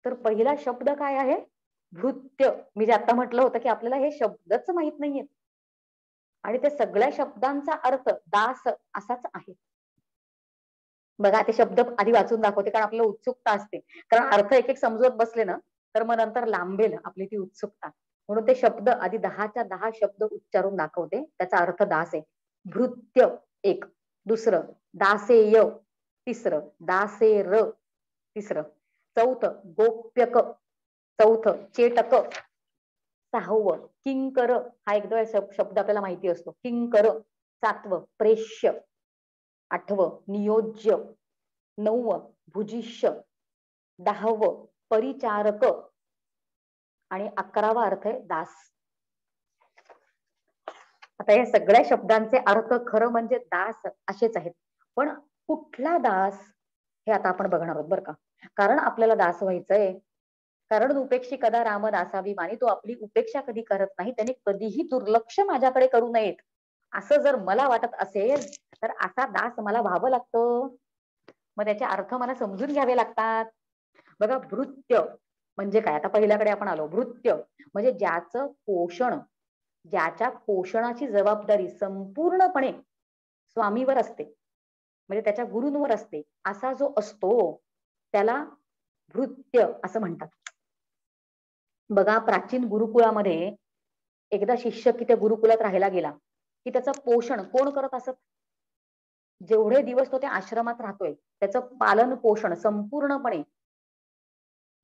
तर पहिला शब्द काय आहे, भृत्य. मी जे आता म्हटलं होतं की आपल्याला हे शब्दच माहित नाहीयेत आणि ते सगळ्या शब्दांचा अर्थ दास असाच आहे. बघा ते शब्द आधी वाचून दाखवते, कारण आपल्याला उत्सुकता असते, कारण अर्थ एक एक समजवत बसले ना तर मग नंतर लांबेल आपली ती उत्सुकता. म्हणून ते शब्द आधी 10च्या 10 शब्द उच्चारून दाखवते, त्याचा अर्थ दास आहे. भृत्य एक, दुसरं दासेय, तिसरं दासेर, तिसरं, चौथं गोप्यक, चौथं चेटक, 6वं किंकर, हा एकदा शब्द आपल्याला माहिती असतो किंकर, 7वं प्रेष्य, 8वं नियोज्य, 9वं भुजिष्य, 10वं परिचारक आणि 11वा अर्थ आहे दास. आता या सगळ्या शब्दांचे अर्थ खरं म्हणजे दास असेच आहेत, पण कुठला दास हे आता आपण बघणार आहोत बरं का. कारण आपल्याला दास व्हायचंय, कारण उपेक्षी कदा राम दासाभिमानी, तो आपली उपेक्षा कधी करत नाही, त्याने कधीही दुर्लक्ष माझ्याकडे करू नयेत असं जर मला वाटत असेल तर असा दास मला व्हावं लागतं. मग त्याचे अर्थ मला समजून घ्यावे लागतात. बघा भृत्य म्हणजे काय, आता पहिल्याकडे आपण आलो. भृत्य म्हणजे ज्याचं पोषण, ज्याच्या पोषणाची जबाबदारी संपूर्णपणे स्वामीवर असते, म्हणजे त्याच्या गुरूंवर असते, असा जो असतो त्याला भृत्य असं म्हणतात. बघा प्राचीन गुरुकुळामध्ये एकदा शिष्य की त्या गुरुकुलात राहायला गेला की त्याचं पोषण कोण करत असत, जेवढे दिवस तो त्या आश्रमात राहतोय त्याचं पालन पोषण संपूर्णपणे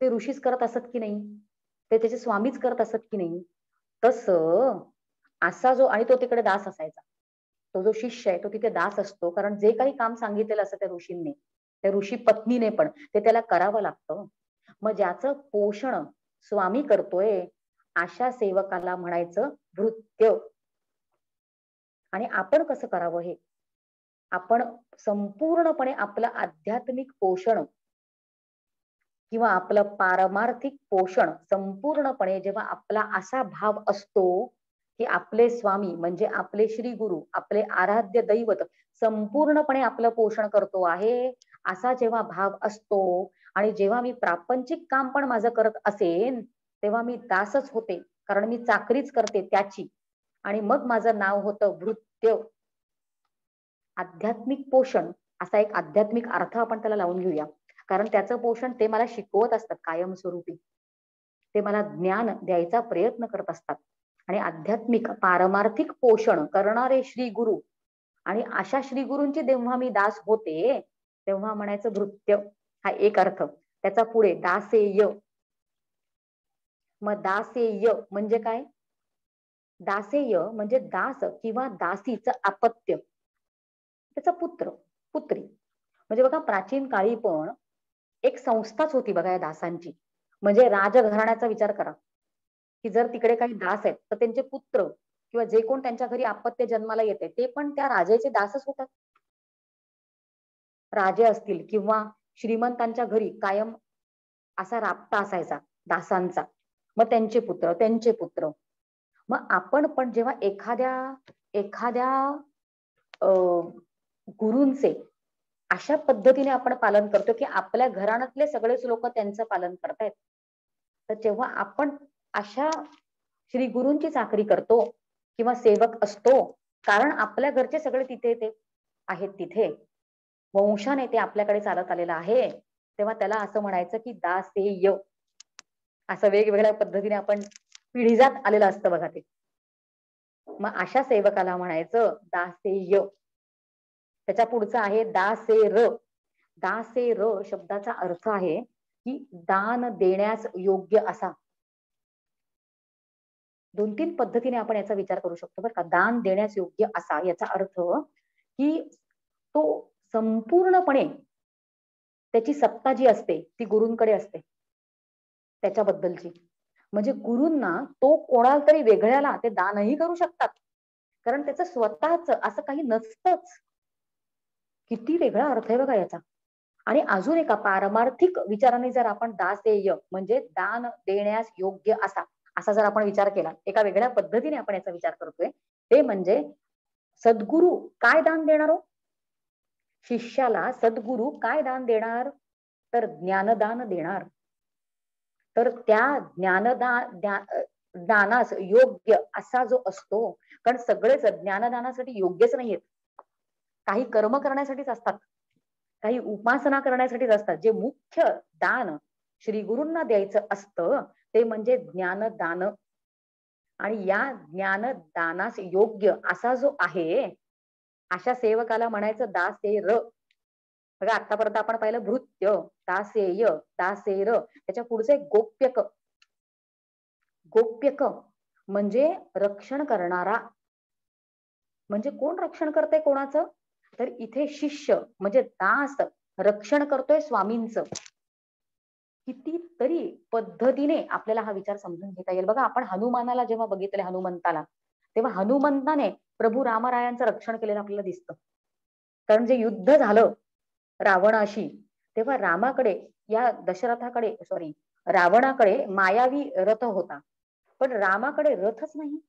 ते ऋषीच करत असत की नाही, ते त्याचे स्वामीच करत असत की नाही. तसं असा जो, आणि तो तिकडे दास असायचा, तो जो शिष्य आहे तो तिथे दास असतो, कारण जे काही काम सांगितलेलं असतं त्या ऋषींनी, त्या ऋषी पत्नीने पण ते त्याला करावं लागतं. मग ज्याचं पोषण स्वामी करतोय अशा सेवकाला म्हणायचं भृत्य. आणि आपण कसं करावं हे, आपण संपूर्णपणे आपलं आध्यात्मिक पोषण किंवा आपलं पारमार्थिक पोषण संपूर्णपणे जेव्हा आपला असा भाव असतो की आपले स्वामी म्हणजे आपले श्री गुरु, आपले आराध्य दैवत संपूर्णपणे आपलं पोषण करतो आहे, असा जेव्हा भाव असतो, आणि जेव्हा मी प्रापंचिक काम पण माझं करत असेन तेव्हा मी दासच होते, कारण मी चाकरीच करते त्याची, आणि मग माझं नाव होतं भृत्य. आध्यात्मिक पोषण असा एक आध्यात्मिक अर्थ आपण त्याला लावून घेऊया, कारण त्याचं पोषण ते मला शिकवत असतात कायमस्वरूपी, ते मला ज्ञान द्यायचा प्रयत्न करत असतात. आणि आध्यात्मिक पारमार्थिक पोषण करणारे श्री गुरु आणि अशा श्री गुरूंची जेव्हा मी दास होते तेव्हा म्हणायचं भृत्य, हा एक अर्थ. त्याचा पुढे दासेय. मग दासेय म्हणजे काय? दासेय म्हणजे दास किंवा दासीचं अपत्य, त्याचा पुत्र पुत्री. म्हणजे बघा प्राचीन काळी पण एक संस्थाच होती बघा या दासांची. म्हणजे राजघराण्याचा विचार करा, की जर तिकडे काही दास आहेत तर त्यांचे पुत्र किंवा जे कोण त्यांच्या घरी अपत्य जन्माला येते ते पण त्या राजाचे दासच होतात. राजे असतील किंवा श्रीमंतांच्या घरी कायम असा राबता असायचा दासांचा. मग त्यांचे पुत्र, त्यांचे पुत्र. मग आपण पण जेव्हा एखाद्या एखाद्या गुरूंचे अशा पद्धतीने आपण पालन करतो की आपल्या घराण्यातले सगळेच लोक त्यांचं पालन करतायत, तर जेव्हा आपण अशा श्री गुरूंची चाकरी करतो किंवा सेवक असतो, कारण आपल्या घरचे सगळे तिथे ते आहेत, तिथे वंशाने ते आपल्याकडे चालत आलेलं आहे, तेव्हा त्याला असं म्हणायचं की दासेय. असं वेगवेगळ्या पद्धतीने आपण पिढीजात आलेलं असतं बघा ते. मग अशा सेवकाला म्हणायचं दासेय. त्याच्या पुढचं आहे दासेर. दासेर शब्दाचा अर्थ आहे की दान देण्यास योग्य असा. 2-3 पद्धतीने आपण याचा विचार करू शकतो बरं का. दान देण्यास योग्य असा याचा अर्थ की तो संपूर्णपणे त्याची सत्ता जी असते ती गुरूंकडे असते त्याच्याबद्दलची. म्हणजे गुरूंना तो कोणाला तरी वेगळ्याला ते दानही करू शकतात, कारण त्याचं स्वतःच असं काही नसतंच. किती वेगळा अर्थ आहे बघा याचा. आणि अजून एका पारमार्थिक विचाराने जर आपण दासेय म्हणजे दान देण्यास योग्य असा असा जर आपण विचार केला, एका वेगळ्या पद्धतीने आपण याचा विचार करतोय, ते म्हणजे सद्गुरू काय दान देणार हो? शिष्याला सद्गुरू काय दान देणार? तर ज्ञानदान देणार. तर त्या दानास योग्य असा जो असतो, कारण सगळेच ज्ञानदानासाठी योग्यच नाहीयेत. काही कर्म करण्यासाठीच असतात, काही उपासना करण्यासाठीच असतात. जे मुख्य दान श्री गुरूंना द्यायचं असतं ते म्हणजे ज्ञानदान. आणि या ज्ञानदानास योग्य असा जो आहे अशा सेवकाला म्हणायचं दासेर. बघा आतापर्यंत आपण पाहिलं भृत्य, दासेय, दासेर. त्याच्या पुढचं एक गोप्यक. गोप्यक म्हणजे रक्षण करणारा. म्हणजे कोण रक्षण करतंय कोणाचं? तर इथे शिष्य म्हणजे दास रक्षण करतोय स्वामींचं. कितीतरी पद्धतीने आपल्याला हा विचार समजून घेता येईल. बघा आपण हनुमानाला जेव्हा बघितले, हनुमंताला, तेव्हा हनुमंताने प्रभू रामरायांचं रक्षण केलेलं आपल्याला दिसतं. कारण जे युद्ध झालं रावणाशी, तेव्हा रामाकडे या दशरथाकडे रावणाकडे मायावी रथ होता, पण रामाकडे रथच नाही.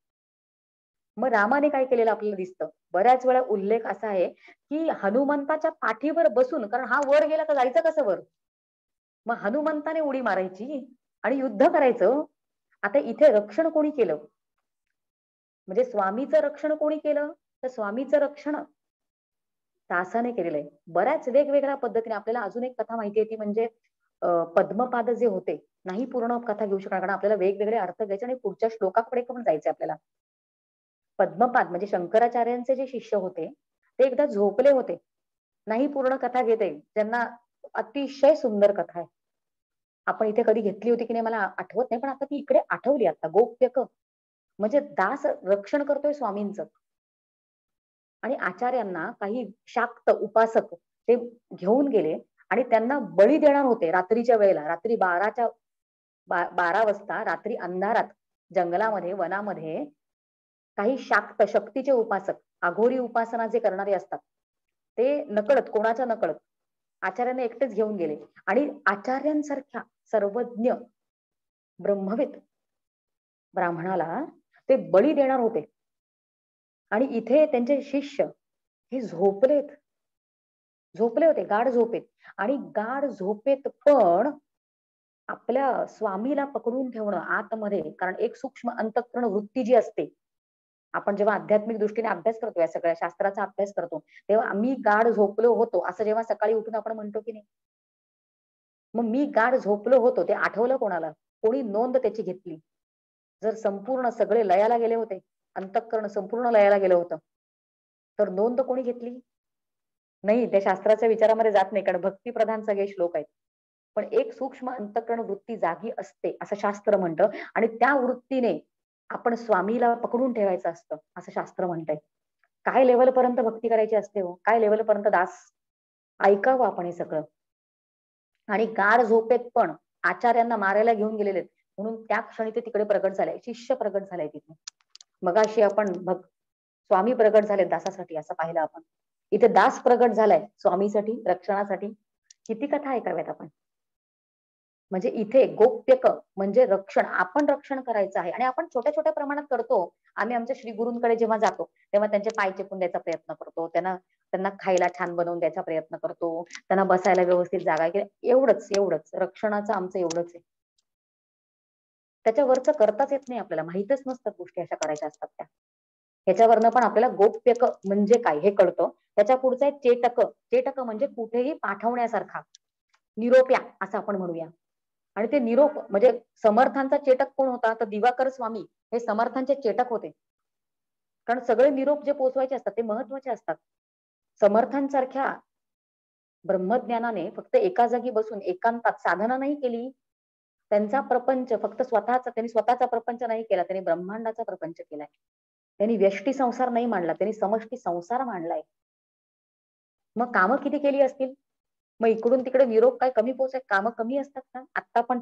मग रामाने काय केलेलं आपल्याला दिसतं. बऱ्याच वेळा उल्लेख असा आहे की हनुमंताच्या पाठीवर बसून, कारण हा वर गेला तर जायचं कसं वर, मग हनुमंताने उडी मारायची आणि युद्ध करायचं. आता इथे रक्षण कोणी केलं? म्हणजे स्वामीचं रक्षण कोणी केलं? तर स्वामीचं रक्षण दासाने केलेलं आहे. बऱ्याच वेगवेगळ्या पद्धतीने. आपल्याला अजून एक कथा माहिती आहे ती म्हणजे पद्मपाद जे होते, नाही पूर्ण कथा घेऊ शकणार कारण आपल्याला वेगवेगळे अर्थ घ्यायचे आणि पुढच्या श्लोकाकडे पण जायचे आपल्याला. पद्मपाद म्हणजे शंकराचार्यांचे जे शिष्य होते ते एकदा झोपले होते. नाही पूर्ण कथा घेते, ज्यांना अतिशय सुंदर कथा आहे. आपण इथे कधी घेतली होती की नाही मला आठवत नाही, पण आता ती इकडे आठवली. आता गोप्यक म्हणजे दास रक्षण करतोय स्वामींचं. आणि आचार्यांना काही शाक्त उपासक ते घेऊन गेले आणि त्यांना बळी देणार होते रात्रीच्या वेळेला. रात्री 12 वाजता रात्री अंधारात जंगलामध्ये वनामध्ये काही शाक्त शक्तीचे उपासक अघोरी उपासना जे करणारे असतात ते नकळत, कोणाच्या नकळत आचार्यांना एकटेच घेऊन गेले आणि आचार्यांसारख्या सर्वज्ञ ब्रह्मविद ब्राह्मणाला ते बळी देणार होते. आणि इथे त्यांचे शिष्य हे झोपले होते गाढ झोपेत. आणि गाढ झोपेत पण आपल्या स्वामीला पकडून ठेवणं आतमध्ये, कारण एक सूक्ष्म अंतःकरण वृत्ती जी असते, आपण जेव्हा आध्यात्मिक दृष्टीने अभ्यास करतो, या सगळ्या शास्त्राचा अभ्यास करतो, तेव्हा आम्ही गाढ झोपलो होतो असं जेव्हा सकाळी उठून आपण म्हणतो की नाही, मग मी गाढ झोपलो होतो ते आठवलं कोणाला? कोणी नोंद त्याची घेतली? जर संपूर्ण सगळे लयाला गेले होते, अंतःकरण संपूर्ण लयाला गेलं होतं, तर नोंद कोणी घेतली नाही, त्या शास्त्राच्या विचारामध्ये जात नाही, कारण भक्तिप्रधान सगळे श्लोक आहेत. पण एक सूक्ष्म अंतःकरण वृत्ती जागी असते असं शास्त्र म्हणतं, आणि त्या वृत्तीने आपण स्वामीला पकडून ठेवायचं असतं असं शास्त्र म्हणतंय. काय लेवल पर्यंत भक्ती करायची असते हो, काय लेवल पर्यंत दास. ऐकावं आपण हे सगळं. आणि गाढ झोपेत पण आचार्यांना मारायला घेऊन गेलेले आहेत. म्हणून त्या क्षणी ते तिकडे प्रगट झाले, शिष्य प्रगट झालाय तिथे. मगाशी आपण स्वामी प्रगट झाले दासासाठी असं पाहिलं आपण. इथे दास प्रगट झालाय स्वामीसाठी, रक्षणासाठी. किती कथा ऐकाव्यात आपण. म्हणजे इथे गोप्यक म्हणजे रक्षण, आपण रक्षण करायचं आहे, आणि आपण छोट्या छोट्या प्रमाणात करतो. आम्ही आमच्या श्री गुरूंकडे जेव्हा जातो तेव्हा त्यांचे पाय चेपून द्यायचा प्रयत्न करतो, त्यांना त्यांना खायला छान बनवून द्यायचा प्रयत्न करतो, त्यांना बसायला व्यवस्थित जागा, एवढंच एवढंच रक्षणाचं आमचं एवढंच आहे. त्याच्यावरचं करताच येत नाही आपल्याला, माहितच नसतात गोष्टी अशा करायच्या असतात त्या. ह्याच्यावरनं पण आपल्याला गोप्यक म्हणजे काय हे कळतं. त्याच्या पुढचं आहे चेटक. चेटक म्हणजे कुठेही पाठवण्यासारखा, निरोप्या असं आपण म्हणूया. आणि ते निरोप म्हणजे समर्थांचा चेटक कोण होता, तर दिवाकर स्वामी हे समर्थांचे चेटक होते. कारण सगळे निरोप जे पोचवायचे असतात ते महत्वाचे असतात. समर्थांसारख्या ब्रह्मज्ञानाने फक्त एका जागी बसून एकांतात साधना नाही केली. त्यांचा प्रपंच फक्त स्वतःचा, त्यांनी स्वतःचा प्रपंच नाही केला, त्यांनी ब्रह्मांडाचा प्रपंच केलाय. त्यांनी व्यष्टी संसार नाही मांडला, त्यांनी समष्टी संसार मांडलाय. मग कामं किती केली असतील. मग इकडून तिकडे निरोप काय कमी पोहोचाय, कामं कमी असतात का.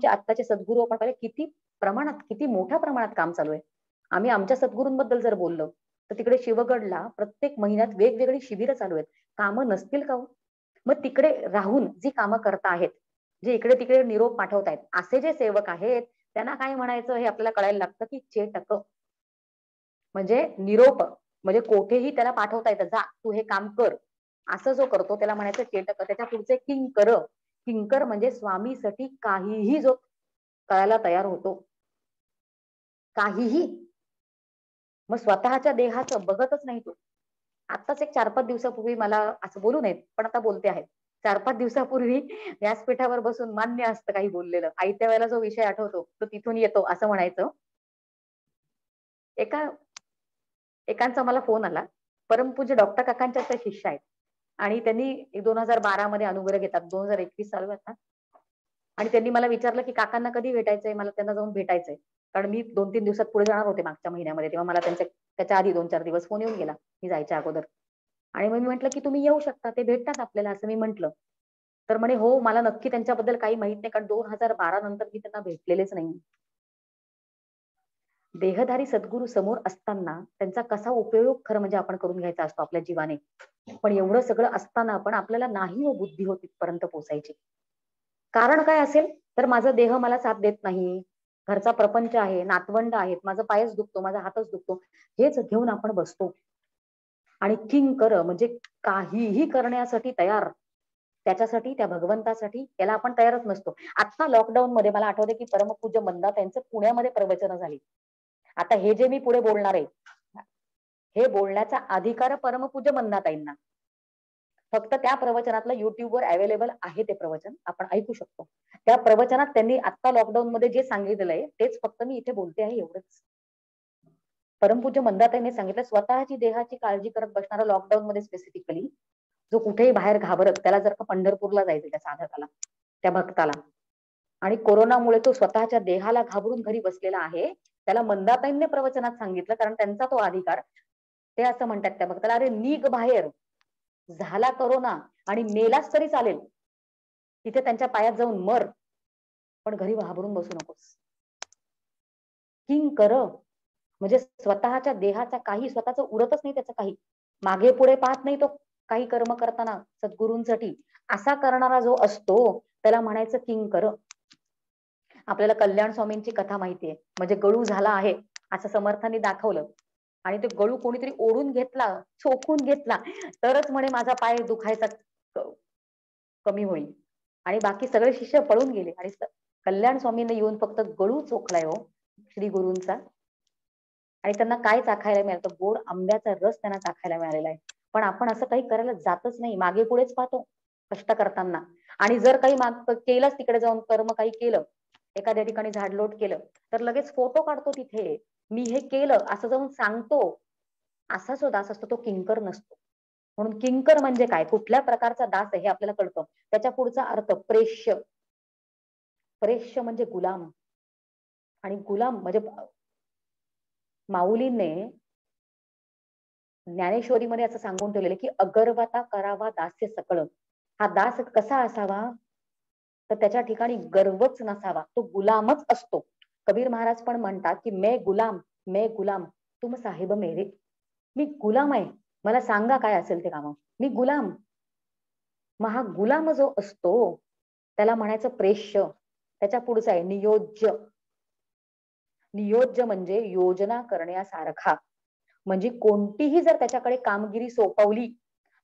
आत्ताचे सद्गुरू आपण पाहिले किती प्रमाणात, किती मोठ्या प्रमाणात काम चालू आहे. आम्ही आमच्या सद्गुरूंबद्दल जर बोललो तर तिकडे शिवगडला प्रत्येक महिन्यात वेगवेगळी शिबिरं चालू आहेत. कामं नसतील का हो. मग तिकडे राहून जी कामं करता आहेत, जे इकडे तिकडे निरोप पाठवतायत, असे जे सेवक आहेत त्यांना काय म्हणायचं हे आपल्याला कळायला लागतं, की चेटक म्हणजे निरोप, म्हणजे कोठेही त्याला पाठवता येतं, जा तू हे काम कर असं जो करतो त्याला म्हणायचं चेटक. त्याच्या पुढचे किंकर. किंकर म्हणजे स्वामीसाठी काहीही जो करायला तयार होतो, काहीही. मग स्वतःच्या देहाचं बघतच नाही तो. आत्ताच एक 4-5 दिवसापूर्वी, मला असं बोलू नयेत पण आता बोलते आहे, 4-5 दिवसापूर्वी व्यासपीठावर बसून मान्य असतं काही बोललेलं, आयत्या वेळेला जो विषय आठवतो तो तिथून येतो असं म्हणायचं. एकांचा मला फोन आला. परमपूज्य डॉक्टर काकांच्या त्या शिष्य आहेत, आणि त्यांनी 2012 मध्ये अनुग्रह घेतात, 2021 चालू आहेत ना. आणि त्यांनी मला विचारलं की काकांना कधी भेटायचंय, मला त्यांना जाऊन भेटायचंय. कारण मी 2-3 दिवसात पुढे जाणार होते मागच्या महिन्यामध्ये, तेव्हा मला त्याच्या आधी 2-4 दिवस फोन येऊन गेला मी जायच्या अगोदर. आणि मग मी म्हटलं की तुम्ही येऊ शकता, ते भेटतात आपल्याला असं मी म्हंटल. तर म्हणे हो, मला नक्की त्यांच्याबद्दल काही माहित नाही, कारण 2012 नंतर मी त्यांना भेटलेलेच नाही. देहधारी सद्गुरू समोर असताना त्यांचा कसा उपयोग खरं म्हणजे आपण करून घ्यायचा असतो आपल्या जीवाने. पण एवढं सगळं असताना पण आपल्याला नाही हो बुद्धी होती तिथपर्यंत पोहोचायची. कारण काय असेल, तर माझा देह मला साथ देत नाही, घरचा प्रपंच आहे, नातवंड आहेत, माझा पायच दुखतो, माझा हातच दुखतो, हेच घेऊन आपण बसतो. आणि किंकर म्हणजे काहीही करण्यासाठी तयार, त्याच्यासाठी, त्या भगवंतासाठी त्याला आपण तयारच नसतो. आता लॉकडाऊन मध्ये मला आठवते की परमपूज्य मंदात यांचं पुण्यामध्ये प्रवचन झाली. आता हे जे मी पुढे बोलणार आहे, हे बोलण्याचा अधिकार परमपूज्य मंदाताईंना. फक्त त्या प्रवचनातलं युट्यूबवर अवेलेबल आहे ते प्रवचन, आपण ऐकू शकतो. त्या प्रवचनात त्यांनी आता लॉकडाऊन मध्ये जे सांगितलंय तेच फक्त मी इथे बोलते आहे एवढंच. परमपूज्य मंदाताईंनी सांगितलं, स्वतःची देहाची काळजी करत बसणारा लॉकडाऊन मध्ये स्पेसिफिकली जो कुठेही बाहेर घाबरत, त्याला जर का पंढरपूरला जायचं त्या साधकाला, त्या भक्ताला, आणि कोरोनामुळे तो स्वतःच्या देहाला घाबरून घरी बसलेला आहे, त्याला मंदाताईंनी प्रवचनात सांगितलं, कारण त्यांचा तो अधिकार. ते असं म्हणतात त्या भक्ताला, अरे निघ बाहेर, झाला करोना आणि मेलाच तरी चालेल, तिथे त्यांच्या पायात जाऊन मर, पण घरी घाबरून बसू नकोस. किंकर म्हणजे स्वतःच्या देहाचा काही स्वतःच उरतच नाही, त्याचं काही मागे पुढे पाहत नाही तो. काही कर्म करताना सद्गुरूंसाठी असा करणारा जो असतो त्याला म्हणायचं किंकर. आपल्याला कल्याण स्वामींची कथा माहितीये, म्हणजे गळू झाला आहे असं समर्थांनी दाखवलं, आणि ते गळू कोणीतरी ओढून घेतला, चोखून घेतला, तरच म्हणे माझा पाय दुखायचा कमी होईल. आणि बाकी सगळे शिष्य पळून गेले, आणि कल्याण स्वामींनी येऊन फक्त गळू चोखलाय हो श्री गुरूंचा. आणि त्यांना काय चाखायला मिळालं, गोड आंब्याचा रस त्यांना चाखायला मिळालेला आहे. पण आपण असं काही करायला जातच नाही, मागे पुढेच पाहतो कष्ट करताना. आणि जर काही केलंच, तिकडे जाऊन कर्म काही केलं, एखाद्या ठिकाणी झाडलोट केलं, तर लगेच फोटो काढतो तिथे, मी हे केलं असं जाऊन सांगतो. असा जो दास असतो तो किंकर नसतो. म्हणून किंकर म्हणजे काय, कुठल्या प्रकारचा दास आहे हे आपल्याला कळतं. त्याच्या पुढचा अर्थ प्रेष्य. प्रेष्य म्हणजे गुलाम. आणि गुलाम म्हणजे माऊलींने ज्ञानेश्वरीमध्ये असं सांगून ठेवलेलं की अगर्वता करावा दास्य सकळ. हा दास कसा असावा, तर त्याच्या ठिकाणी गर्वच नसावा, तो गुलामच असतो. कबीर महाराज पण म्हणतात की मैं गुलाम तुम साहेब मेरे. मी गुलाम आहे, मला सांगा काय असेल ते काम, मी गुलाम. मग हा गुलाम जो असतो त्याला म्हणायचं प्रेष्य. त्याच्या पुढचा आहे नियोज्य. नियोज्य म्हणजे योजना करण्यासारखा. म्हणजे कोणतीही जर त्याच्याकडे कामगिरी सोपवली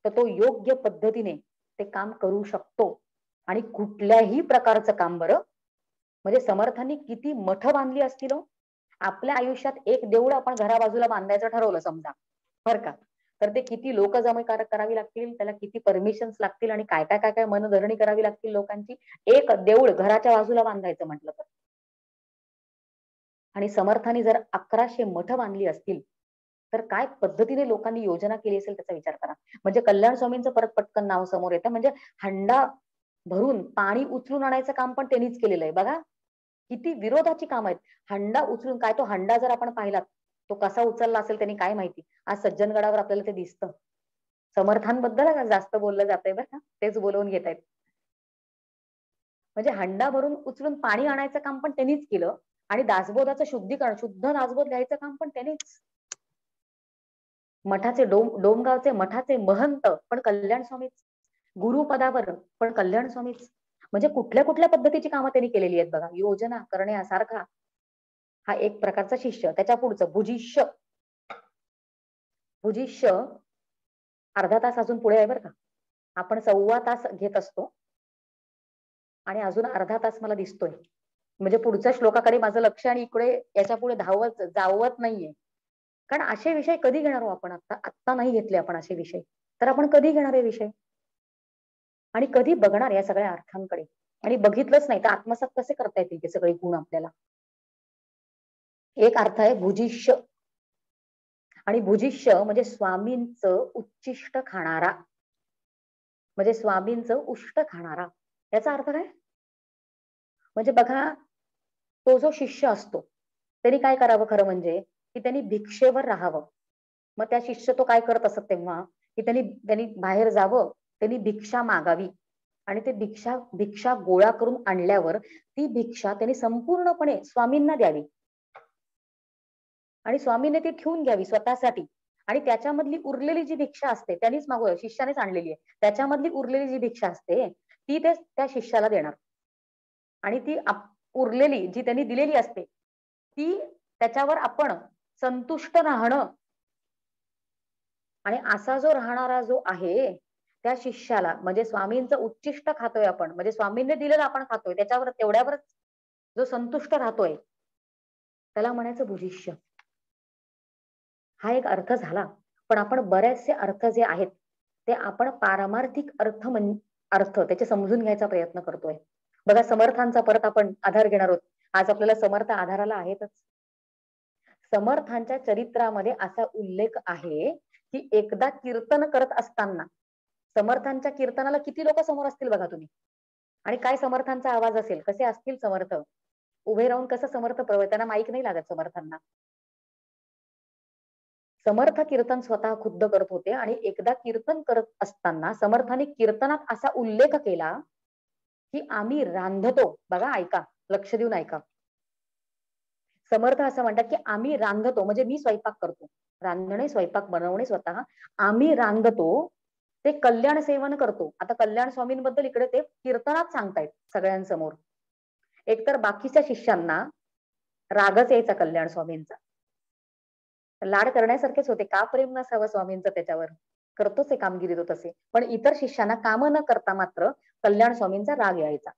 तर तो योग्य पद्धतीने ते काम करू शकतो. आणि कुठल्याही प्रकारचं काम. बरं म्हणजे समर्थांनी किती मठ बांधली असतील हो. आपल्या आयुष्यात एक देऊळ आपण घरा बाजूला बांधायचं ठरवलं समजा, बर का, तर ते किती लोक जमा करावी लागतील, त्याला किती परमिशन्स लागतील आणि काय काय काय काय मनधरणी करावी लागतील लोकांची, एक देऊळ घराच्या बाजूला बांधायचं म्हटलं तर. आणि समर्थांनी जर 1100 मठ बांधली असतील तर काय पद्धतीने लोकांनी योजना केली असेल त्याचा विचार करा. म्हणजे कल्याण स्वामींचं परत पटकन नाव समोर येतं. म्हणजे हंडा भरून पाणी उचलून आणायचं काम पण त्यांनीच केलेलं आहे. बघा किती विरोधाची काम आहेत. हंडा उचलून काय, तो हंडा जर आपण पाहिला तो कसा उचलला असेल त्यांनी काय माहिती. आज सज्जनगडावर आपल्याला ते दिसतं. समर्थांबद्दल जास्त बोललं जातंय बरं का, तेच बोलवून घेत आहेत. म्हणजे हंडा भरून उचलून पाणी आणायचं काम पण त्यांनीच केलं. आणि दासबोधाचं शुद्धीकरण, शुद्ध दासबोध घ्यायचं काम पण त्यांनीच. मठाचे डोमगावचे मठाचे महंत पण कल्याण स्वामीच. गुरुपदावर पण कल्याण स्वामीच. म्हणजे कुठल्या कुठल्या पद्धतीची कामं त्यांनी केलेली आहेत बघा. योजना करण्यासारखा हा एक प्रकारचा शिष्य. त्याच्या पुढचं भुजिष्य. भुजिष्य अर्धा तास अजून पुढे आहे बरं का. आपण 1.25 तास घेत असतो आणि अजून अर्धा तास मला दिसतोय. म्हणजे पुढच्या श्लोकाकडे माझं लक्ष आणि इकडे याच्या पुढे जावत नाहीये. कारण असे विषय कधी घेणार हो आपण. आत्ता नाही घेतले आपण असे विषय, तर आपण कधी घेणार हे विषय आणि कधी बघणार या सगळ्या अर्थांकडे. आणि बघितलंच नाही तर आत्मसात कसे करता येतील ते सगळे गुण आपल्याला. एक अर्थ आहे भुजिष्य. आणि भुजिष्य म्हणजे स्वामींचं उच्चिष्ट खाणारा. म्हणजे स्वामींचं उष्ट खाणारा. याचा अर्थ काय, म्हणजे बघा तो जो शिष्य असतो त्यांनी काय करावं खरं म्हणजे, की त्यांनी भिक्षेवर राहावं. मग त्या शिष्य तो काय करत असत तेव्हा, की त्यांनी बाहेर जावं, त्यांनी भिक्षा मागावी आणि ते भिक्षा गोळा करून आणल्यावर ती भिक्षा त्यांनी संपूर्णपणे स्वामींना द्यावी आणि स्वामींनी ती ठेवून घ्यावी स्वतःसाठी. आणि त्याच्यामधली उरलेली जी भिक्षा असते त्यांनीच शिष्यानेच आणलेली आहे, त्याच्यामधली उरलेली जी भिक्षा असते ती ते त्या शिष्याला देणार. आणि ती उरलेली जी त्यांनी दिलेली असते ती त्याच्यावर आपण संतुष्ट राहणं. आणि असा जो राहणारा जो आहे त्या शिष्याला, म्हणजे स्वामींचं उच्चिष्ट खातोय आपण, म्हणजे स्वामींनी दिलेलं आपण खातोय, त्याच्यावर तेवढ्यावर जो संतुष्ट राहतोय त्याला म्हणायचं भुजिष्य. हा एक अर्थ झाला. पण आपण बरेचसे अर्थ जे आहेत ते आपण पारमार्थिक अर्थ त्याचे समजून घ्यायचा प्रयत्न करतोय. बघा समर्थांचा परत आपण आधार घेणार आहोत. आज आपल्याला समर्थ आधाराला आहेतच. समर्थांच्या चरित्रामध्ये असा उल्लेख आहे की एकदा कीर्तन करत असताना, समर्थांच्या कीर्तनाला किती लोक समोर असतील बघा तुम्ही, आणि काय समर्थांचा आवाज असेल, कसे असतील समर्थ उभे राहून, कसं समर्थ त्यांना माईक नाही लागत समर्थांना. समर्थ कीर्तन स्वतः खुद्द करत होते. आणि एकदा कीर्तन करत असताना समर्थांनी कीर्तनात असा उल्लेख केला की आम्ही रांधतो. बघा ऐका, लक्ष देऊन ऐका. समर्थ असं म्हणतात की आम्ही रांधतो, म्हणजे मी स्वयंपाक करतो, रांधणे स्वयंपाक बनवणे स्वतः, आम्ही रांधतो ते कल्याण सेवन करतो. आता कल्याण स्वामींबद्दल इकडे ते कीर्तनात सांगतायत सगळ्यांसमोर. एकतर बाकीच्या शिष्यांना रागच यायचा कल्याण स्वामींचा, लाड करण्यासारखेच होते, का प्रेम नसावं स्वामींचं त्याच्यावर, करतोच आहे कामगिरी तो तसे. पण इतर शिष्यांना काम न करता मात्र कल्याण स्वामींचा राग यायचा.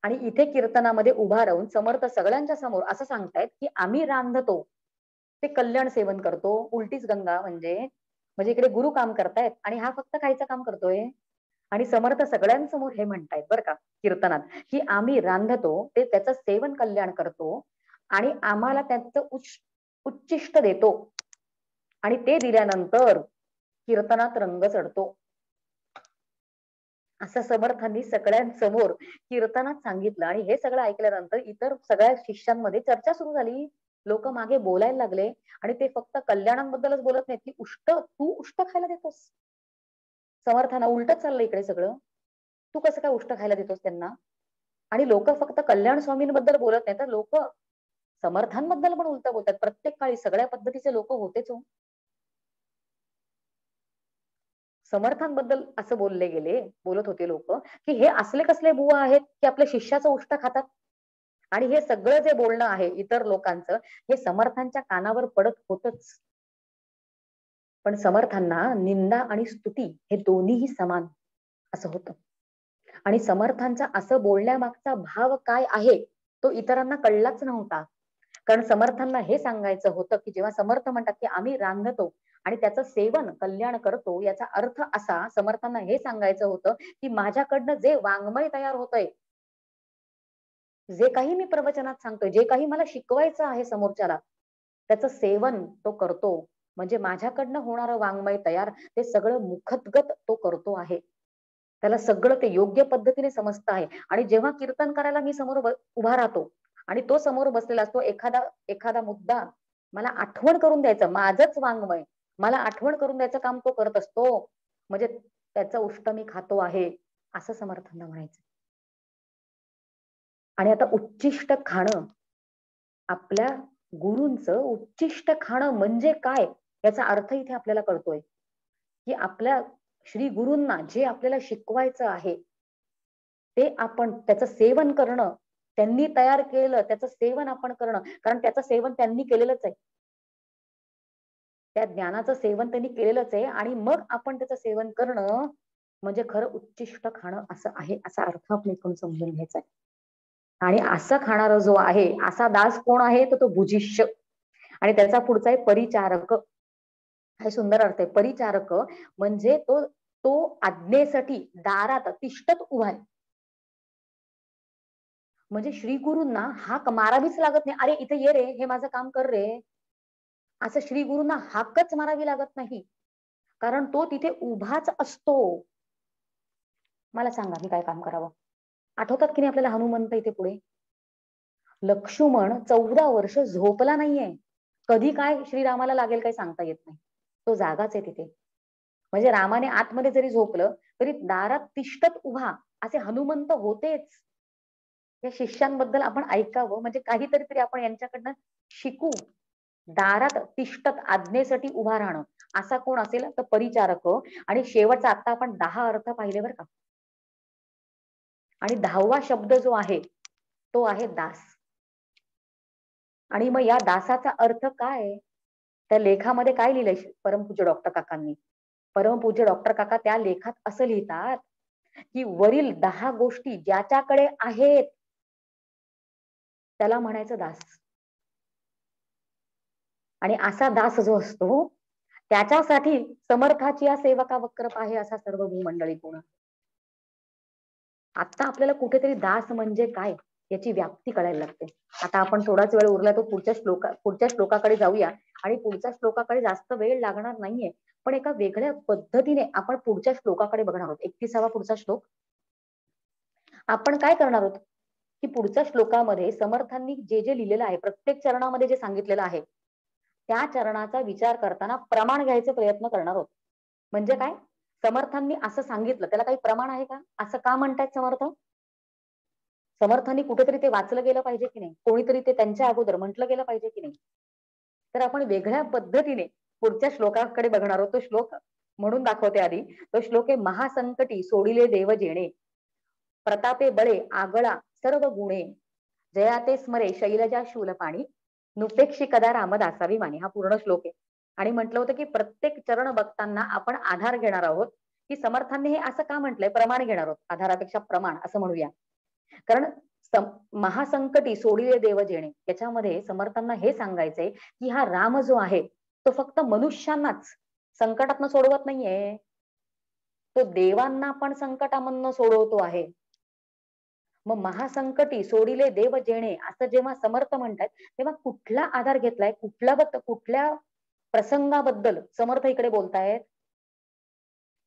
आणि इथे कीर्तनामध्ये उभा राहून समर्थ सगळ्यांच्या समोर असं सांगतायत की आम्ही रांधतो ते कल्याण सेवन करतो. उलटीच गंगा म्हणजे इकडे गुरु काम करतायत आणि हा फक्त खायचं काम करतोय. आणि समर्थ सगळ्यांसमोर हे म्हणतायत बरं का कीर्तनात, की आम्ही रांधतो ते त्याचं सेवन कल्याण करतो आणि आम्हाला त्याचं उच्चिष्ट देतो. आणि ते दिल्यानंतर कीर्तनात रंग चढतो असं समर्थांनी सगळ्यांसमोर कीर्तनात सांगितलं. आणि हे सगळं ऐकल्यानंतर इतर सगळ्या शिष्यांमध्ये चर्चा सुरू झाली. लोक मागे बोलायला लागले. आणि ते फक्त कल्याणांबद्दलच बोलत नाहीत की तू उष्ट खायला देतोस समर्थांना, उलट चाललंय इकडे सगळं, तू कसं काय उष्ट खायला देतोस त्यांना. आणि लोक फक्त कल्याण स्वामींबद्दल बोलत नाही, तर लोक समर्थांबद्दल पण उलट बोलतात. प्रत्येक काळी सगळ्या पद्धतीचे लोक होतेच हो. समर्थांबद्दल असं बोलत होते लोक की हे असले कसले बुवा आहेत की आपल्या शिष्याचं उष्ट खातात. आणि हे सगळं जे बोलणं आहे इतर लोकांचं, हे समर्थांच्या कानावर पडत होतच. पण समर्थांना निंदा आणि स्तुती हे दोन्हीही समान असं होतं. आणि समर्थांचा असं बोलण्यामागचा भाव काय आहे तो इतरांना कळलाच नव्हता. कारण समर्थांना हे सांगायचं होतं की जेव्हा समर्थ म्हणतात की आम्ही रांधतो आणि त्याचं सेवन कल्याण करतो, याचा अर्थ असा, समर्थांना हे सांगायचं होतं की माझ्याकडनं जे वाङ्मय तयार होतंय, जे काही मी प्रवचनात सांगतोय, जे काही मला शिकवायचं आहे समोरच्याला, त्याचं सेवन तो करतो. म्हणजे माझ्याकडनं होणारं वाङ्मय तयार ते सगळं मुखतगत तो करतो आहे. त्याला सगळं ते योग्य पद्धतीने समजतं आहे. आणि जेव्हा कीर्तन करायला मी समोर उभा राहतो आणि तो समोर बसलेला असतो, एखादा एखादा मुद्दा मला आठवण करून द्यायचं, माझंच वाङ्मय मला आठवण करून द्यायचं काम तो करत असतो. म्हणजे त्याचं उष्ट मी खातो आहे असं समर्थांना म्हणायचं. आणि आता उच्चिष्ट खाणं, आपल्या गुरूंचं उच्चिष्ट खाणं म्हणजे काय याचा अर्थ इथे आपल्याला कळतोय. की आपल्या श्री गुरूंना जे आपल्याला शिकवायचं आहे ते आपण त्याचं सेवन करणं, त्यांनी तयार केलेलं त्याचं सेवन आपण करणं. कारण त्याचं सेवन त्यांनी केलेलंच आहे, त्या ज्ञानाचं सेवन त्यांनी केलेलंच आहे. आणि मग आपण त्याचं सेवन करणं म्हणजे खरं उच्चिष्ट खाणं असं आहे, असा अर्थ आपण इकडून समजून घ्यायचा आहे. आणि असं खाणारा जो आहे, असा दास कोण आहे, तर तो भुजिष्य. आणि त्याचा पुढचा आहे परिचारक. हा सुंदर अर्थ आहे. परिचारक म्हणजे तो तो आज्ञेसाठी दारात तिष्ठत उभा आहे. म्हणजे श्री गुरूंना हाक मारावीच लागत नाही, अरे इथे ये रे, हे माझं काम कर रे, असं श्री गुरूंना हाकच मारावी लागत नाही. कारण तो तिथे उभाच असतो. मला सांगा मी काय काम करावं. आठवतात की नाही आपल्याला हनुमंत इथे पुढे, लक्ष्मण 14 वर्ष झोपला नाहीये. कधी काय श्रीरामाला लागेल काही सांगता येत नाही, तो जागाच आहे तिथे. म्हणजे रामाने आतमध्ये जरी झोपलं तरी दारात तिष्ठत उभा असे हनुमंत होतेच. या शिष्यांबद्दल आपण ऐकावं, म्हणजे काहीतरी तरी आपण यांच्याकडनं शिकू. दारात तिष्ठत आज्ञेसाठी उभा राहणं, असा कोण असेल तर परिचारक. आणि शेवटचा आता आपण 10 अर्थ पाहिले बरं का. आणि 10वा शब्द जो आहे तो आहे दास. आणि मग या दासाचा अर्थ काय, त्या लेखामध्ये काय लिहिलंय परमपूज्य डॉक्टर काकांनी. परमपूज्य डॉक्टर काका त्या लेखात असं लिहितात की वरील 10 गोष्टी ज्याच्याकडे आहेत त्याला म्हणायचं दास. आणि असा दास जो असतो त्याच्यासाठी समर्थाची या सेवका वक्रप आहे असा सर्व भूमंडळी गुण. आता आपल्याला कुठेतरी दास म्हणजे काय याची व्याप्ती कळायला लागते. आता आपण थोडाच वेळ उरला तो पुढच्या श्लोकाकडे जाऊया. आणि पुढच्या श्लोकाकडे जास्त वेळ लागणार नाहीये, पण एका वेगळ्या पद्धतीने आपण पुढच्या श्लोकाकडे बघणार आहोत. 31वा पुढचा श्लोक आपण काय करणार आहोत की पुढच्या श्लोकामध्ये समर्थांनी जे जे लिहिलेलं आहे, प्रत्येक चरणामध्ये जे सांगितलेलं आहे त्या चरणाचा विचार करताना प्रमाण घ्यायचे प्रयत्न करणार आहोत. म्हणजे काय, समर्थांनी असं सांगितलं त्याला काही प्रमाण आहे का, असं का म्हणतायत समर्थ. समर्थांनी कुठेतरी ते वाचलं गेलं पाहिजे की नाही, कोणीतरी ते त्यांच्या अगोदर म्हटलं गेलं पाहिजे की नाही. तर आपण वेगळ्या पद्धतीने पुढच्या श्लोकाकडे बघणार आहोत. तो श्लोक म्हणून दाखवते आधी. तो श्लोक आहे, महासंकटी सोडिले देव जेणे, प्रतापे बळे आगळा सर्व गुणे, जयाते स्मरे शैलजा शूलपाणी, नुपेक्षी कदा रामदासावी माने. हा पूर्ण श्लोक आहे. आणि म्हटलं होतं की प्रत्येक चरण बघताना आपण आधार घेणार आहोत की समर्थांनी हे असं का म्हटलंय, प्रमाण घेणार आहोत. आधारापेक्षा प्रमाण असं म्हणूया. कारण महासंकटी सोडिले देव जेणे, त्याच्यामध्ये समर्थांना हे सांगायचंय की हा राम जो आहे तो फक्त मनुष्यांनाच संकटातनं सोडवत नाहीये, तो देवांना पण संकटामधनं सोडवतो आहे. मग महासंकटी सोडिले देव जेणे असं जेव्हा समर्थ म्हणतात तेव्हा कुठला आधार घेतलाय, कुठल्या प्रसंगाबद्दल समर्थ इकडे बोलतायत.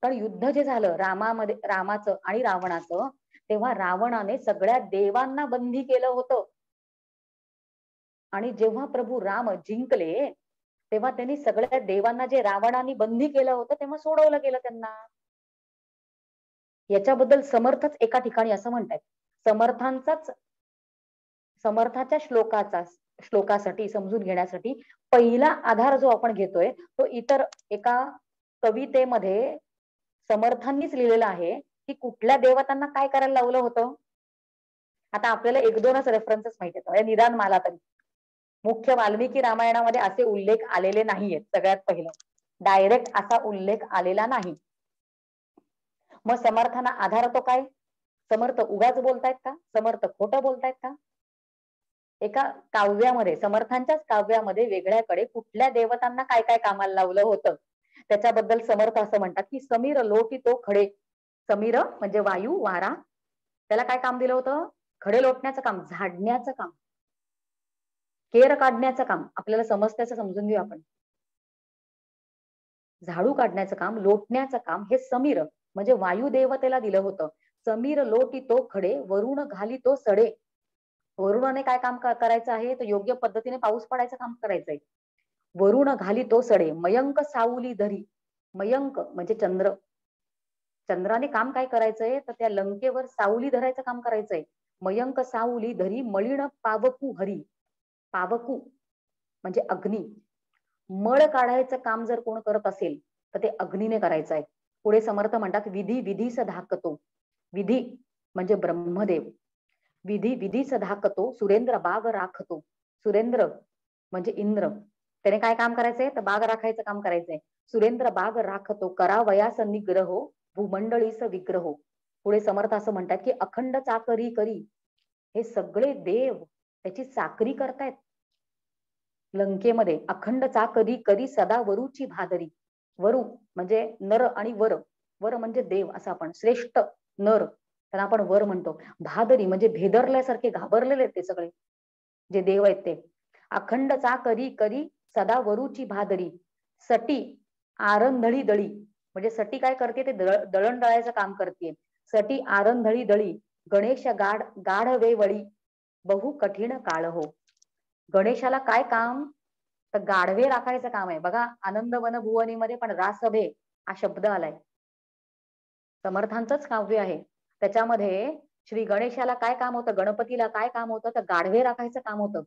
कारण युद्ध जे झालं रामाचं आणि रावणाचं, तेव्हा रावणाने सगळ्या देवांना बंदी केलं होतं. आणि जेव्हा प्रभू राम जिंकले तेव्हा त्यांनी सगळ्या देवांना जे रावणाने बंदी केलं होतं तेव्हा सोडवलं गेलं त्यांना. याच्याबद्दल समर्थच एका ठिकाणी असं म्हणतात, समर्थांचाच समर्थाच्या श्लोकासाठी समजून घेण्यासाठी पहिला आधार जो आपण घेतोय तो इतर एका कवितेमध्ये समर्थांनीच लिहिलेला आहे की कुठल्या देवतांना काय करायला लावलं होतं. आता आपल्याला एक दोनच रेफरन्सेस माहिती आहेत, निदान मला तरी मुख्य वाल्मिकी रामायणामध्ये असे उल्लेख आलेले नाहीयेत. सगळ्यात पहिलं डायरेक्ट असा उल्लेख आलेला नाही. मग समर्थांना आधार तो काय? समर्थ उगाच बोलतायत का? समर्थ खोटं बोलतायत का? एका काव्यामध्ये, समर्थांच्याच काव्यामध्ये वेगळ्याकडे कुठल्या देवतांना काय काय कामाला लावलं होतं त्याच्याबद्दल समर्थ असं म्हणतात की समीर लोटितो खडे. समीर म्हणजे वायू, वारा, त्याला काय काम दिलं होतं? खडे लोटण्याचं काम, झाडण्याचं काम, केर काढण्याचं काम. आपल्याला समजत्याचं समजून घेऊ आपण. झाडू काढण्याचं काम, लोटण्याचं काम हे समीर म्हणजे वायू देवतेला दिलं होतं. समीर लोटितो खडे, वरुण घालितो सडे. वरुणाने काय काम करायचं आहे? तर योग्य पद्धतीने पाऊस पडायचं काम करायचंय. वरुण घालितो सडे, मयंक सावली धरी. मयंक म्हणजे चंद्र. चंद्राने काम काय करायचंय? तर त्या लंकेवर सावली धरायचं काम करायचंय. मयंक सावली धरी, मळीण पावकू हरी. पावकू म्हणजे अग्नी. मळ काढायचं काम जर कोण करत असेल तर ते अग्नीने करायचं आहे. पुढे समर्थ म्हणतात विधी विधीस धाकतो. विधी म्हणजे ब्रह्मदेव. विधी विधीस धाकतो, सुरेंद्र बाग राखतो. सुरेंद्र म्हणजे इंद्र, त्याने काय काम करायचंय? तर बाग राखायचं काम करायचंय. सुरेंद्र बाग राखतो, करावयास निग्रहो, भूमंडळीस विग्रहो. पुढे समर्थ असं म्हणतात की अखंड चाकरी करी. हे सगळे देव त्याची चाकरी करतायत लंकेमध्ये. अखंड चाकरी करी सदा वरूची भादरी. वरु म्हणजे नर आणि वर. वर म्हणजे देव असं आपण श्रेष्ठ नर त्यांना आपण वर म्हणतो. भादरी म्हणजे भेदरल्यासारखे घाबरलेले ते सगळे जे देव आहेत ते. अखंड चाकरी करी सदा वरूची भादरी. सटी आरंधळी दळी म्हणजे सटी काय करते? ते दळण दळायचं काम करते. सटी आरंधळी दळी, गणेश गाढवे वळी, बहु कठीण काळ हो. गणेशाला काय काम? तर गाढवे राखायचं काम आहे. बघा आनंद वन भुवनीमध्ये पण रासभे हा शब्द आलाय. समर्थांचंच काव्य आहे. त्याच्यामध्ये श्री गणेशाला काय काम होतं? गणपतीला काय काम होतं? तर गाढवे राखायचं काम होतं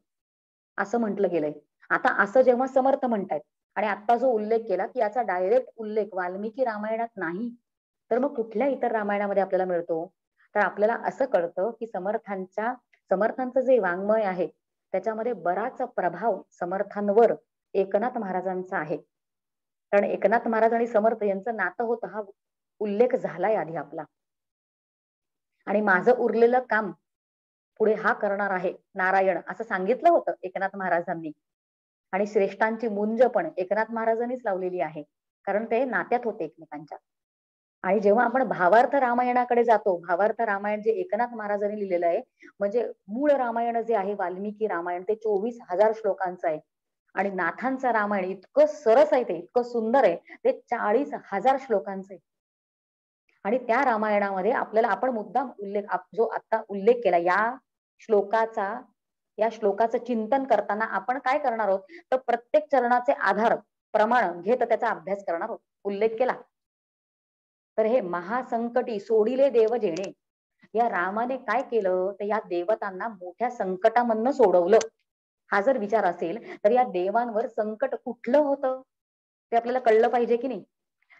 असं म्हटलं गेलंय. आता असं जेव्हा समर्थ म्हणतायत आणि आता जो उल्लेख केला की याचा डायरेक्ट उल्लेख वाल्मिकी रामायणात नाही तर मग कुठल्या इतर रामायणामध्ये आपल्याला मिळतो? तर आपल्याला असं कळतं की समर्थांचं जे वाङ्मय आहे त्याच्यामध्ये बराच प्रभाव समर्थांवर एकनाथ महाराजांचा आहे. कारण एकनाथ महाराज आणि समर्थ यांचं नातं होतं हा उल्लेख झालाय आधी आपला. आणि माझं उरलेलं काम पुढे हा करणार आहे नारायण असं सांगितलं होतं एकनाथ महाराजांनी. आणि श्रेष्ठांची मुंज पण एकनाथ महाराजांनीच लावलेली आहे कारण ते नात्यात होते एकमेकांच्या. आणि जेव्हा आपण भावार्थ रामायणाकडे जातो, भावार्थ रामायण जे एकनाथ महाराजांनी लिहिलेलं आहे म्हणजे मूळ रामायण जे आहे वाल्मिकी रामायण ते 24,000 श्लोकांचं आहे. आणि नाथांचं रामायण इतकं सरस आहे, ते इतकं सुंदर आहे, ते 40,000 श्लोकांचं आहे. आणि त्या रामायणामध्ये आपल्याला आपण मुद्दाम जो आता उल्लेख केला या श्लोकाचं चिंतन करताना आपण काय करणार आहोत? तर प्रत्येक चरणाचे आधार प्रमाण घेत त्याचा अभ्यास करणार आहोत. उल्लेख केला तर हे महासंकटी सोडिले देव जेणे, या रामाने काय केलं? तर या देवतांना मोठ्या संकटामधनं सोडवलं. हा जर विचार असेल तर या देवांवर संकट कुठलं होतं ते आपल्याला कळलं पाहिजे की नाही.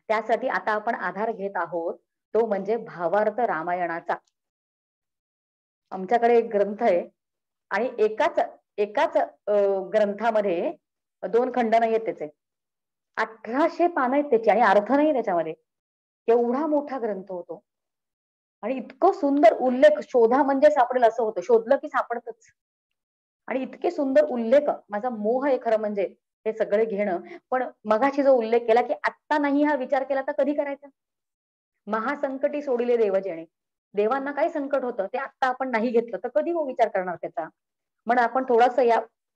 त्यासाठी आता आपण आधार घेत आहोत तो म्हणजे भावार्थ रामायणाचा. आमच्याकडे एक ग्रंथ आहे आणि एकाच ग्रंथामध्ये 2 खंड नाहीयेत त्याचे. 1800 पानं आहेत त्याची आणि अर्थ नाही त्याच्यामध्ये. एवढा मोठा ग्रंथ होतो आणि इतकं सुंदर उल्लेख, शोधा म्हणजे सापडेल असं होतं, शोधलं की सापडतच. आणि इतके सुंदर उल्लेख, माझा मोह आहे खरं म्हणजे हे सगळे घेणं. पण मगाशी जो उल्लेख केला की आत्ता नाही हा विचार केला तर कधी करायचा? महासंकटी सोडिले देव जेणे, देवांना काय संकट होतं ते आत्ता आपण नाही घेतलं तर कधी हो विचार करणार त्याचा? म्हणून आपण थोडस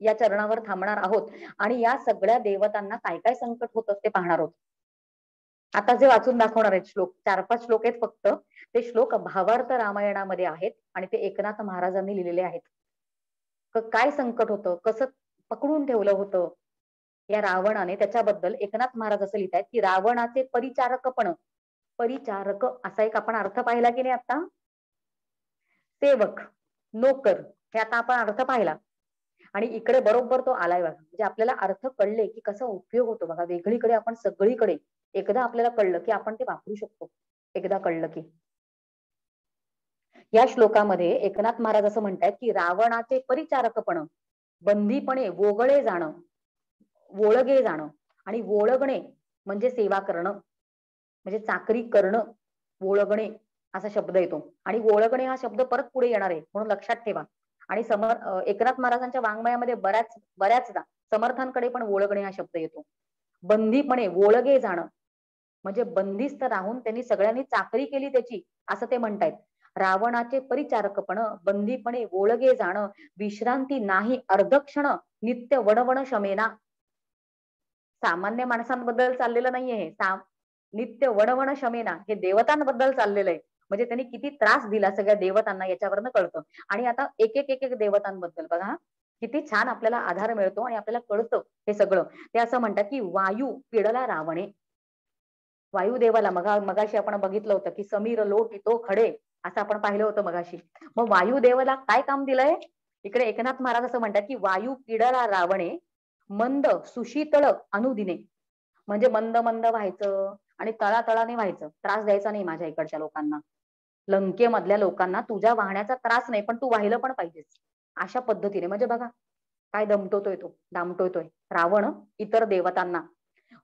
या चरणावर थांबणार आहोत आणि या सगळ्या देवतांना काय काय संकट होतं ते पाहणार आहोत. आता जे वाचून दाखवणार आहेत श्लोक, 4-5 श्लोक आहेत फक्त. ते श्लोक भावार्थ रामायणामध्ये आहेत आणि ते एकनाथ महाराजांनी लिहिलेले आहेत. काय संकट होतं, कसं पकडून ठेवलं होतं या रावणाने, त्याच्याबद्दल एकनाथ महाराज असं लिहित आहेत की रावणाचे परिचारकपण, परिचारक असा एक आपण अर्थ पाहिला की नाही आता, सेवक, नोकर, हे आता आपण अर्थ पाहिला. आणि इकडे बरोबर तो आलाय बघा. म्हणजे आपल्याला अर्थ कळले की कसा उपयोग होतो बघा. वेगळीकडे आपण सगळीकडे एकदा आपल्याला कळलं की आपण ते वापरू शकतो. एकदा कळलं की या श्लोकामध्ये एकनाथ महाराज असं म्हणतात की रावणाचे परिचारकपण, बंदीपणे वोगळे जाणं, वोळगे जाणं. आणि वोळगणे म्हणजे सेवा करणं, म्हणजे चाकरी करणं. वोळगणे असा शब्द येतो आणि वोळगणे हा शब्द परत पुढे येणार आहे, म्हणून लक्षात ठेवा. आणि एकनाथ महाराजांच्या वाङ्मयामध्ये बऱ्याचदा समर्थांकडे पण वोळगणे हा शब्द येतो. बंदीपणे वोळगे जाणं म्हणजे बंदिस्त राहून त्यांनी सगळ्यांनी चाकरी केली त्याची, असं ते म्हणतायत. रावणाचे परिचारकपण, बंदीपणे वोळगे जाणं, विश्रांती नाही अर्धक्षण, नित्य वणवण शमेना. सामान्य माणसांबद्दल चाललेलं नाहीये हे. नित्य वणवण शमेना हे देवतांबद्दल चाललेलं आहे. म्हणजे त्यांनी किती त्रास दिला सगळ्या देवतांना याच्यावरनं कळतं. आणि आता एक एक देवतांबद्दल बघा किती छान आपल्याला आधार मिळतो आणि आपल्याला कळतं हे सगळं. ते असं म्हणतात की वायू पिडला रावणे. वायुदेवाला मगाशी आपण बघितलं होतं की समीर लोटितो खडे, असं आपण पाहिलं होतं मगाशी. मग वायुदेवाला काय काम दिलंय, इकडे एकनाथ महाराज असं म्हणतात की वायू पिडला रावणे, मंद सुशीतळ अनुदिने. म्हणजे मंद मंद व्हायचं आणि तळातळाने व्हायचं, त्रास द्यायचा नाही माझ्या इकडच्या लोकांना. लंकेमधल्या लोकांना तुझ्या वाहण्याचा त्रास नाही, पण तू वाहिलं पण पाहिजेस अशा पद्धतीने. म्हणजे बघा काय दामटवतोय रावण इतर देवतांना.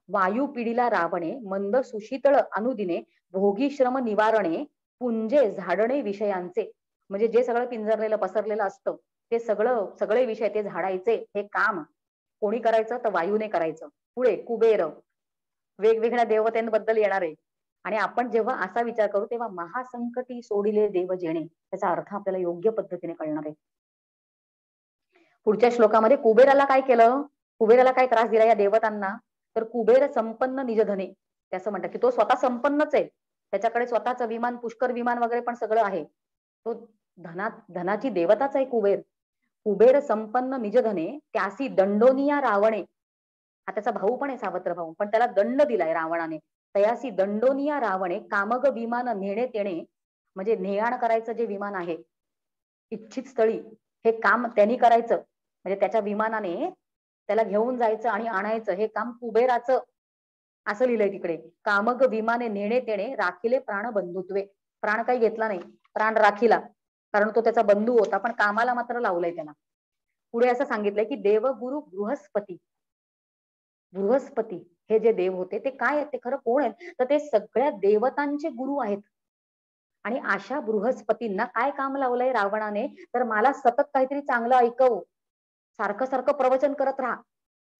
वायू पिढीला रावणे, मंद सुशीतळ अनुदिने, भोगी श्रम निवारणे, पुंजे झाडणे विषयांचे. म्हणजे जे सगळं पिंजरलेलं पसरलेलं असतं ते सगळे विषय ते झाडायचे हे काम कोणी करायचं, तर वायूने करायचं. पुढे कुबेर, वेगवेगळ्या देवतांबद्दल येणार आहे. आणि आपण जेव्हा असा विचार करू तेव्हा महासंकटी सोडिले देव जेणे, त्याचा अर्थ आपल्याला योग्य पद्धतीने कळणार आहे. पुढच्या श्लोकामध्ये कुबेराला काय केलं, कुबेराला काय त्रास दिला या देवतांना, तर कुबेर संपन्न निजधने. ते असं म्हणतात की तो स्वतः संपन्नच आहे, त्याच्याकडे स्वतःचं विमान, पुष्कर विमान वगैरे पण सगळं आहे. तो धनाची देवताच आहे कुबेर. कुबेर संपन्न निजधने, त्यासी दंडोनिया रावणे. हा त्याचा भाऊ पण आहे, सावत्र भाऊ, पण त्याला दंड दिलाय रावणाने. तयासी दंडोनिया रावणे, कामग विमान नेणे तेणे. म्हणजे नेआण करायचं जे विमान आहे इच्छित स्थळी, हे काम त्यांनी करायचं. म्हणजे त्याच्या विमानाने त्याला घेऊन जायचं आणि आणायचं हे काम कुबेराचं, असं लिहिलंय तिकडे. कामग विमाने नेणे तेणे, राखिले प्राण बंधुत्वे. प्राण काही घेतला नाही, प्राण राखिला, कारण तो त्याचा बंधू होता, पण कामाला मात्र लावलंय त्याला. पुढे असं सांगितलंय की देवगुरु बृहस्पती. बृहस्पती हे जे देव होते ते काय आहेत, ते खरं कोण आहेत, तर ते सगळ्या देवतांचे गुरु आहेत. आणि अशा बृहस्पतींना काय काम लावलंय रावणाने, तर मला सतत काहीतरी चांगलं ऐकव, सारखं सारखं प्रवचन करत राहा,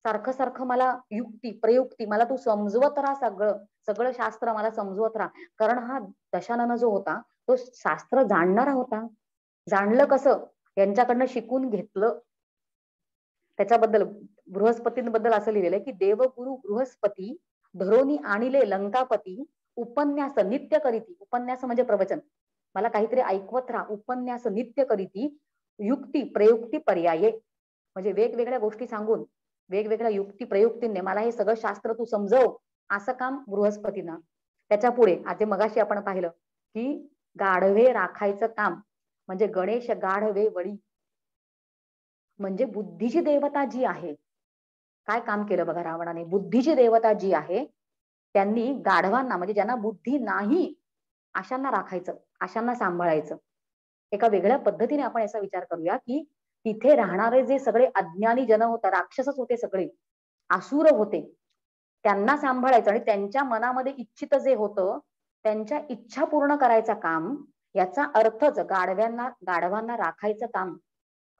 सारखं सारखं मला युक्ती प्रयुक्ती मला तू समजवत राहा, सगळं सगळं शास्त्र मला समजवत राहा. कारण हा दशानन जो होता तो शास्त्र जाणणारा होता. जाणलं कसं, यांच्याकडनं शिकून घेतलं. त्याच्याबद्दल बृहस्पतींबद्दल असं लिहिलेलं आहे की देवगुरु बृहस्पती धरोनी आणिले लंकापती, उपन्यास नित्य करीती. उपन्यास म्हणजे प्रवचन, मला काहीतरी ऐकवत राहा, उपन्यास नित्य करीती, युक्ती प्रयुक्ती पर्याये. म्हणजे वेगवेगळ्या गोष्टी सांगून वेगवेगळ्या युक्ती प्रयुक्तीने मला हे सगळं शास्त्र तू समजव, असं काम बृहस्पतीना. त्याच्या पुढे आज मगाशी आपण पाहिलं की गाढवे राखायचं काम, म्हणजे गणेश गाढवे वळी. म्हणजे बुद्धीची देवता जी आहे, काय काम केलं बघा रावणाने, बुद्धीची देवता जी आहे त्यांनी गाढवांना, म्हणजे ज्यांना बुद्धी नाही अशांना राखायचं, अशांना सांभाळायचं. एका वेगळ्या पद्धतीने आपण याचा विचार करूया की तिथे राहणारे जे सगळे अज्ञानी जन होते, राक्षसच होते सगळे, असुर होते, त्यांना सांभाळायचं आणि त्यांच्या मनामध्ये इच्छित जे होतं त्यांच्या इच्छा पूर्ण करायचं काम. याचा अर्थच गाढवांना राखायचं काम,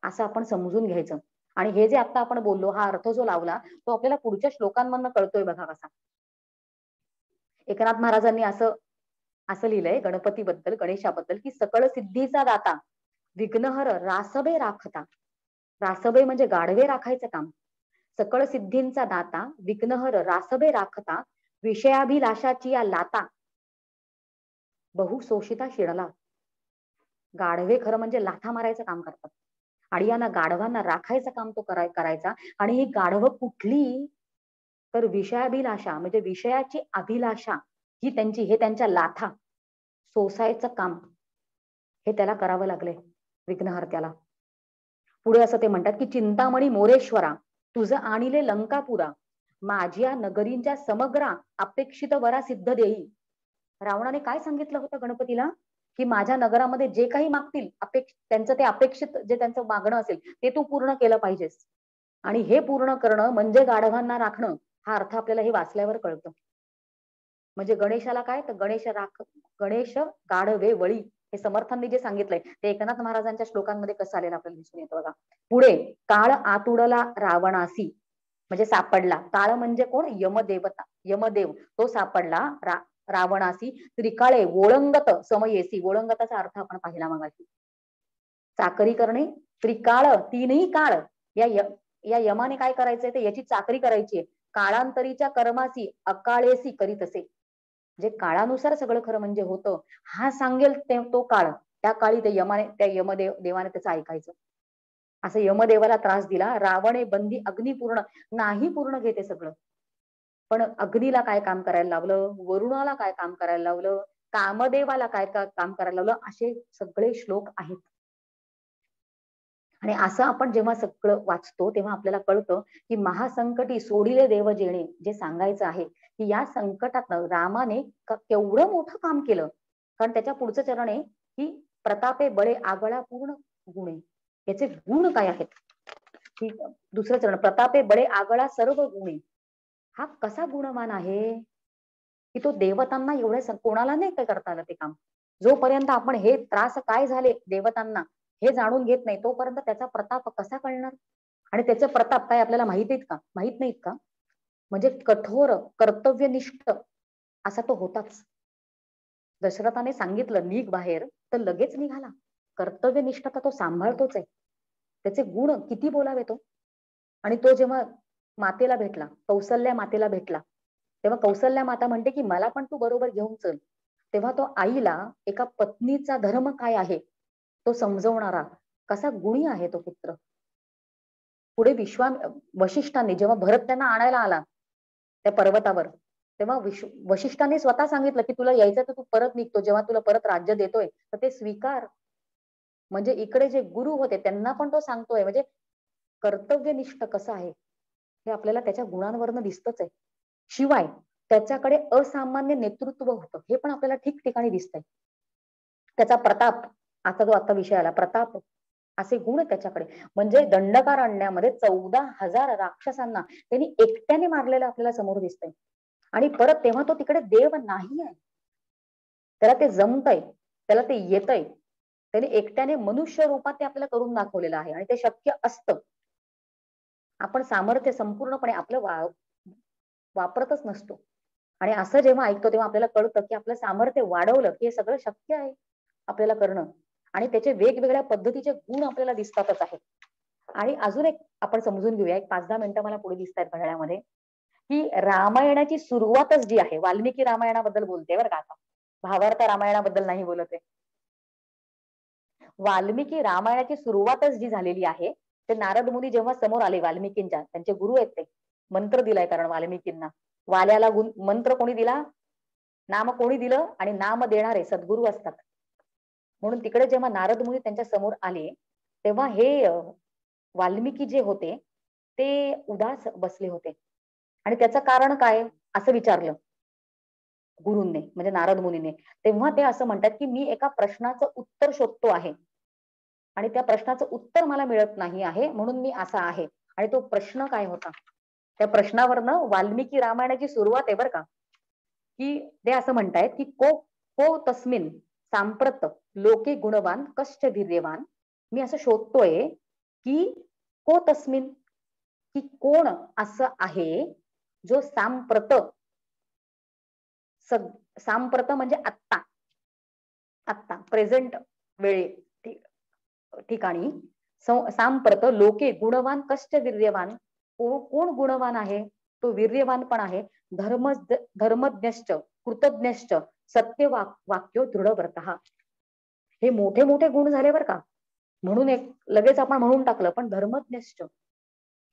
असं आपण समजून घ्यायचं. आणि हे जे आता आपण बोललो हा अर्थ जो लावला तो आपल्याला पुढच्या श्लोकांमधनं कळतोय बघा कसा. एकनाथ महाराजांनी असं असं लिहिलंय गणपतीबद्दल, गणेशाबद्दल की सकळ सिद्धीचा दाता, विघ्नहर रासबे राखता. रासबे म्हणजे गाढवे राखायचं काम. सकळ सिद्धींचा दाता, विघ्नहर रासबे राखता, विषयाभिलाषाची या लाता बहुशोषिता शिणला. गाढवे खरं म्हणजे लाथा मारायचं काम करतात आणि यांना गाढवांना राखायचं काम तो करायचा. आणि ही गाढवं कुठली, तर विषयाभिलाषा म्हणजे विषयाची अभिलाषा ही त्यांची, हे त्यांच्या लाथा सोसायचं काम हे त्याला करावं लागलंय विघ्नहर्त्याला. पुढे असं ते म्हणतात की चिंतामणी मोरेश्वरा तुझं आणिले लंकापुरा माझ्या नगरींच्या समग्र अपेक्षित वरा सिद्ध देई. रावणाने काय सांगितलं होतं गणपतीला, की माझ्या नगरामध्ये जे काही मागतील त्यांचं ते अपेक्षित जे त्यांचं मागणं असेल ते तू पूर्ण केलं पाहिजेस. आणि हे पूर्ण करणं म्हणजे गाढवांना राखणं, हा अर्थ आपल्याला हे वाचल्यावर कळतं. म्हणजे गणेशाला काय, तर गणेश गाढवे वळी, हे समर्थांनी जे सांगितलंय ते एकनाथ महाराजांच्या श्लोकांमध्ये कसं आलेलं आपल्याला दिसून येतं बघा. पुढे काळ आतुडला रावणासी, म्हणजे सापडला. काळ म्हणजे कोण, यमदेवता, यमदेव तो सापडला रावणासी. त्रिकाळे ओळंगत समयेसी, ओळंगताचा अर्थ आपण पाहिला मगाशी. चाकरी करणे, त्रिकाळ तीनही काळ या यमाने काय करायचंय, तर याची चाकरी करायची. काळांतरीच्या कर्मासी अकाळेसी करीत असे. जे काळानुसार सगळं खरं म्हणजे होतं, हा सांगेल तो काळ, त्या काळी ते देवाने त्याचं ऐकायचं. असं यमदेवाला त्रास दिला. रावणे बंदी अग्निपूर्ण, नाही पूर्ण घेते सगळं, पण अग्नीला काय काम करायला लावलं, वरुणाला काय काम करायला लावलं, कामदेवाला काय काम करायला लावलं, असे सगळे श्लोक आहेत. आणि असं आपण जेव्हा सगळं वाचतो तेव्हा आपल्याला कळतं की महासंकटी सोडिले देव जेणे, जे सांगायचं आहे की या संकटात रामाने केवढं मोठं काम केलं. कारण त्याच्या पुढचं चरण आहे की प्रतापे बळे आगळा पूर्ण गुणे, याचे गुण काय आहेत. की दुसरं चरण, प्रतापे बळे आगळा सर्व गुणे, हा कसा गुणवान आहे की तो देवतांना एवढे कोणाला नाही काय करता आलं ते काम. जोपर्यंत आपण हे त्रास काय झाले देवतांना हे जाणून घेत नाही तोपर्यंत त्याचा प्रताप कसा कळणार. आणि त्याचे प्रताप काय आपल्याला माहित आहेत का, माहित नाहीत का. म्हणजे कठोर कर्तव्यनिष्ठ असा तो होताच. दशरथाने सांगितलं निघ बाहेर, तर लगेच निघाला. कर्तव्यनिष्ठता तो सांभाळतोच आहे. त्याचे गुण किती बोलावे तो. आणि तो जेव्हा मातेला भेटला, कौसल्या मातेला भेटला, तेव्हा कौसल्या माता म्हणते की मला पण तू बरोबर घेऊन चल. तेव्हा तो आईला एका पत्नीचा धर्म काय आहे तो समजवणारा कसा गुणी आहे तो पुत्र. पुढे वशिष्ठांनी जेव्हा भरत त्यांना आणायला आला त्या पर्वतावर, तेव्हा वशिष्ठांनी स्वतः सांगितलं की तुला यायचं तर तू परत निघतो, जेव्हा तुला परत राज्य देतोय तर ते स्वीकार. म्हणजे इकडे जे गुरु होते त्यांना पण तो सांगतोय. म्हणजे कर्तव्यनिष्ठ कसं आहे हे आपल्याला त्याच्या गुणांवरनं दिसतच आहे. शिवाय त्याच्याकडे असामान्य नेतृत्व होतं हे पण आपल्याला ठिकठिकाणी दिसतंय. त्याचा प्रताप, आता विषय आला प्रताप, असे गुण त्याच्याकडे. म्हणजे दंडकारण्यामध्ये 14,000 राक्षसांना त्यांनी एकट्याने मारलेलं आपल्याला समोर दिसतंय. आणि परत तेव्हा तो तिकडे देव नाही आहे, त्याला ते जमतंय, त्याला ते येतंय. त्याने एकट्याने मनुष्य रूपात ते आपल्याला करून दाखवलेलं आहे आणि ते शक्य असतं. आपण सामर्थ्य संपूर्णपणे आपलं वापरतच नसतो. आणि असं जेव्हा ऐकतो तेव्हा आपल्याला कळतं की आपलं सामर्थ्य वाढवलं की हे सगळं शक्य आहे आपल्याला करणं. आणि त्याचे वेगवेगळ्या पद्धतीचे गुण आपल्याला दिसतातच आहेत. आणि अजून एक आपण समजून घेऊया, एक 5-10 मिनिटं मला पुढे दिसत आहेत घड्याळामध्ये, की रामायणाची सुरुवातच जी आहे, वाल्मिकी रामायणाबद्दल बोलते बरं का आता, भावार्थ रामायणाबद्दल नाही बोलत आहे. वाल्मिकी रामायणाची सुरुवातच जी झालेली आहे, ते नारद मुनी जेव्हा समोर आले वाल्मिकींच्या, त्यांचे गुरु आहेत ते, मंत्र दिलाय कारण वाल्मिकींना. वाल्याला मंत्र कोणी दिला, नाम कोणी दिलं, आणि नाम देणारे सद्गुरू असतात. म्हणून तिकडे जेव्हा नारद मुनी त्यांच्या समोर आले तेव्हा हे वाल्मिकी जे होते ते उदास बसले होते. आणि त्याचं कारण काय असं विचारलं गुरूंनी, म्हणजे नारद मुनीने. तेव्हा ते असं म्हणतात की मी एका प्रश्नाचं उत्तर शोधतो आहे आणि त्या प्रश्नाचं उत्तर मला मिळत नाही आहे, म्हणून मी असा आहे. आणि तो प्रश्न काय होता, त्या प्रश्नावरनं वाल्मिकी रामायणाची सुरुवात आहे बरं का. की ते असं म्हणतायत की को को तस्मिन सांप्रत लोके गुणवान कश्च वीर्यवान. मी असं शोधतोय की को तस्मिन, की कोण असं आहे जो सांप्रत, सांप्रत म्हणजे आत्ता, आत्ता प्रेझेंट वेळे ठिकाणी, सांप्रत लोके गुणवान कश्च वीर्यवान, कोण गुणवान आहे तो वीर्यवान पण आहे, धर्मज्ञश्च कृतज्ञश्च सत्य वाक्यो दृढव्रत. हे मोठे मोठे गुण झाले बरं का. म्हणून एक लगेच आपण म्हणून टाकलं, पण धर्मज्ञश्च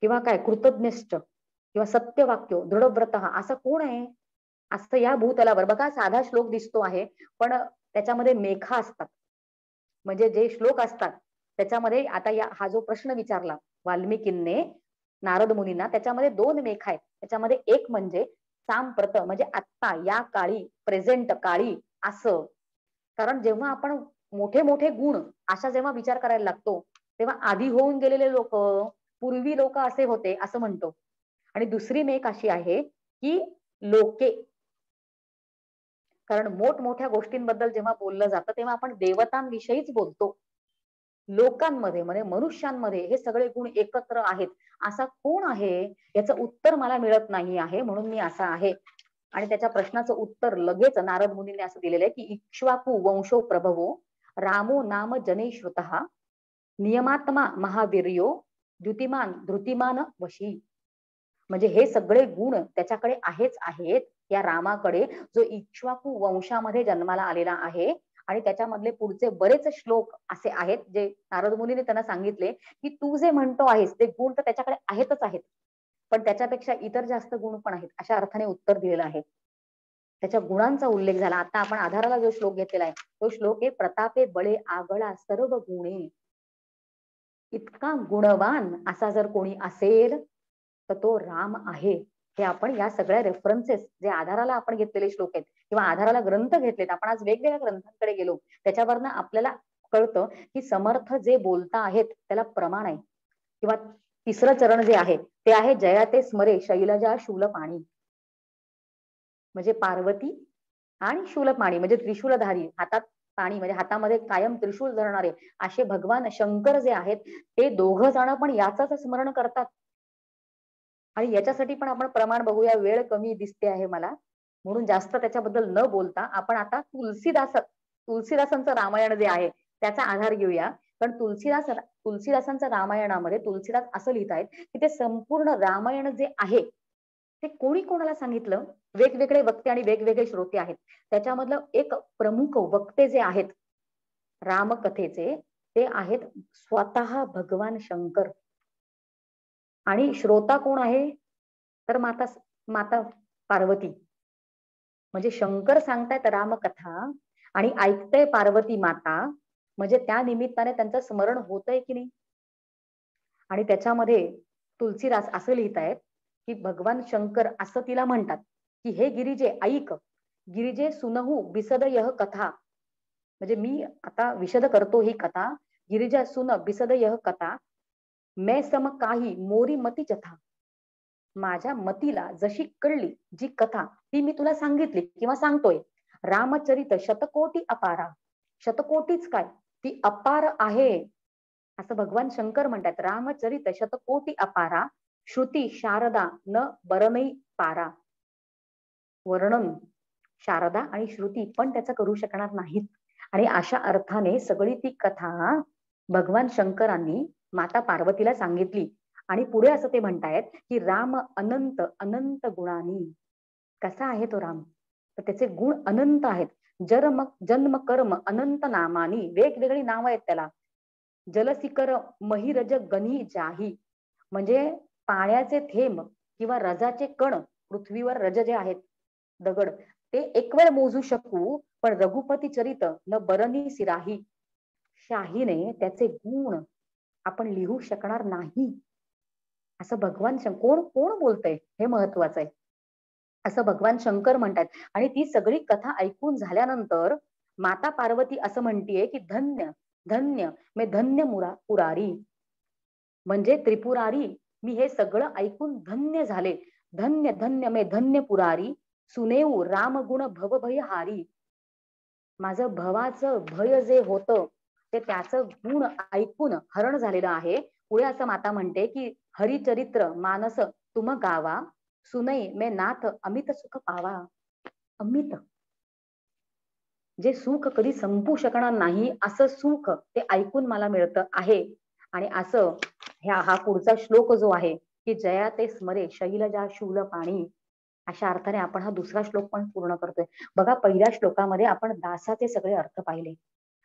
किंवा काय कृतज्ञश्च किंवा सत्यवाक्यो दृढव्रत असं कोण आहे? असं या भूतलावर बघा, साधा श्लोक दिसतो आहे पण त्याच्यामध्ये मेखा असतात. म्हणजे जे श्लोक असतात त्याच्यामध्ये आता हा जो प्रश्न विचारला वाल्मिकींनी नारद मुनींना, त्याच्यामध्ये 2 मेखा आहेत. त्याच्यामध्ये एक म्हणजे सांप्रत म्हणजे आत्ता या काळी, प्रेझेंट काळी असं. कारण जेव्हा आपण मोठे मोठे गुण अशा जेव्हा विचार करायला लागतो तेव्हा आधी होऊन गेलेले लोक, पूर्वी लोक असे होते असं म्हणतो. आणि दुसरी मेक अशी आहे की लोके, कारण मोठमोठ्या गोष्टींबद्दल जेव्हा बोललं जातं तेव्हा आपण देवतांविषयीच बोलतो. लोकांमध्ये म्हणजे मनुष्यांमध्ये हे सगळे गुण एकत्र आहेत, असा कोण आहे याचं उत्तर मला मिळत नाही आहे, म्हणून मी असा आहे. आणि त्याच्या प्रश्नाचं उत्तर लगेच नारद मुनीने असं दिलेलं आहे की इक्ष्वाकु वंशो प्रभवो रामो नाम जनेश्रुतः नियमात्मा महावीर्यो द्युतिमान धृतिमान वशी. म्हणजे हे सगळे गुण त्याच्याकडे आहेच आहेत, या रामाकडे, जो इक्ष्वाकु वंशामध्ये जन्माला आलेला आहे. आणि त्याच्यामधले पुढचे बरेच श्लोक असे आहेत जे नारद मुनीने त्यांना सांगितले की तू जे म्हणतो आहेस ते गुण तर त्याच्याकडे आहेतच आहेत, पण त्याच्यापेक्षा इतर जास्त गुण पण आहेत, अशा अर्थाने उत्तर दिलेलं आहे. त्याच्या गुणांचा उल्लेख झाला. आता आपण आधाराला जो श्लोक घेतलेला आहे तो श्लोक आहे प्रतापे बळे आगळा सर्व गुणे. इतका गुणवान असा जर कोणी असेल तर तो राम आहे. हे आपण या सगळ्या रेफरन्सेस जे आधाराला आपण घेतलेले श्लोक आहेत किंवा आधाराला ग्रंथ घेतलेत, आपण आज वेगवेगळ्या ग्रंथांकडे गेलो त्याच्यावरनं आपल्याला कळतं की समर्थ जे बोलता आहेत त्याला प्रमाण आहे. किंवा तिसरं चरण जे आहे ते आहे जयाते स्मरे शैलजा शूलपाणी. म्हणजे पार्वती आणि शूलपाणी म्हणजे त्रिशूलधारी, हातात पाणी म्हणजे हातामध्ये कायम त्रिशूल धरणारे असे भगवान शंकर जे आहेत ते दोघं जण पण याचंच स्मरण करतात. आणि याच्यासाठी पण आपण प्रमाण बघूया, वेळ कमी दिसते आहे मला म्हणून जास्त त्याच्याबद्दल न बोलता आपण आता तुलसीदासांचं रामायण जे आहे त्याचा आधार घेऊया. पण तुलसीदासांच्या रामायणामध्ये तुलसीदास असं लिहित आहेत की ते संपूर्ण रामायण जे आहे ते कोणी कोणाला सांगितलं, वेगवेगळे वक्ते आणि वेगवेगळे श्रोते आहेत. त्याच्यामधलं एक प्रमुख वक्ते जे आहेत रामकथेचे ते आहेत स्वतः भगवान शंकर. आणि श्रोता कोण आहे तर माता माता पार्वती. म्हणजे शंकर सांगतायत रामकथा आणि ऐकते पार्वती माता, म्हणजे त्या निमित्ताने त्यांचं स्मरण होतंय की नाही. आणि त्याच्यामध्ये तुलसीदास असं लिहितायत की भगवान शंकर असं तिला म्हणतात की हे गिरिजे ऐक, गिरिजे सुनहू बिसद यह कथा. म्हणजे मी आता विशद करतो ही कथा. गिरिजा सुन बिसद यह कथा मैं सम काही मोरी मती जथा. माझ्या मतीला जशी कळली जी कथा ती मी तुला सांगितली किंवा सांगतोय. रामचरित शतकोटी अपारा. शतकोटीच काय, ती अपार आहे असं भगवान शंकर म्हणतात. रामचरित शतकोटी अपारा श्रुती शारदा न बरनई पारा. वर्णन शारदा आणि श्रुती पण त्याचं करू शकणार नाहीत. आणि अशा अर्थाने सगळी ती कथा भगवान शंकरांनी माता पार्वतीला सांगितली. आणि पुढे असं ते म्हणतायत की राम अनंत अनंत गुणांनी. कसा आहे तो राम तर त्याचे गुण अनंत आहेत. जन्म कर्म अनंत नामानी, वेगवेगळी नाव आहेत त्याला. जलसिकर महिरज गणी जाही, म्हणजे पाण्याचे थेंब किंवा रजाचे कण, पृथ्वीवर रज जे आहेत दगड ते एक वेळ मोजू शकू, पण रघुपती चरित न बरनी सिराही. शाहीने त्याचे गुण आपण लिहू शकणार नाही असं भगवान कोण कोण बोलतंय हे महत्वाचं आहे असं भगवान शंकर म्हणतात. आणि ती सगळी कथा ऐकून झाल्यानंतर माता पार्वती असं म्हणतीये की धन्य धन्य मे धन्य पुरारी. म्हणजे त्रिपुरारी मी हे सगळं ऐकून धन्य झाले. धन्य धन्य मे धन्य पुरारी सुनेऊ रामगुण भवभय हारी. माझं भवाचं भय जे होतं ते त्याचं गुण ऐकून हरण झालेलं आहे. पुढे असं माता म्हणते की हरिचरित्र मानस तुम गावा सुनई मे नाथ अमित सुख पावा. अमित जे सुख कधी संपू शकणार नाही असं सुख ते ऐकून मला मिळतं आहे. आणि असं हा पुढचा श्लोक जो आहे की जया ते स्मरे शैलजा शूल पाणी. अशा अर्थाने आपण हा दुसरा श्लोक पण पूर्ण करतोय. बघा, पहिल्या श्लोकामध्ये आपण दासाचे सगळे अर्थ पाहिले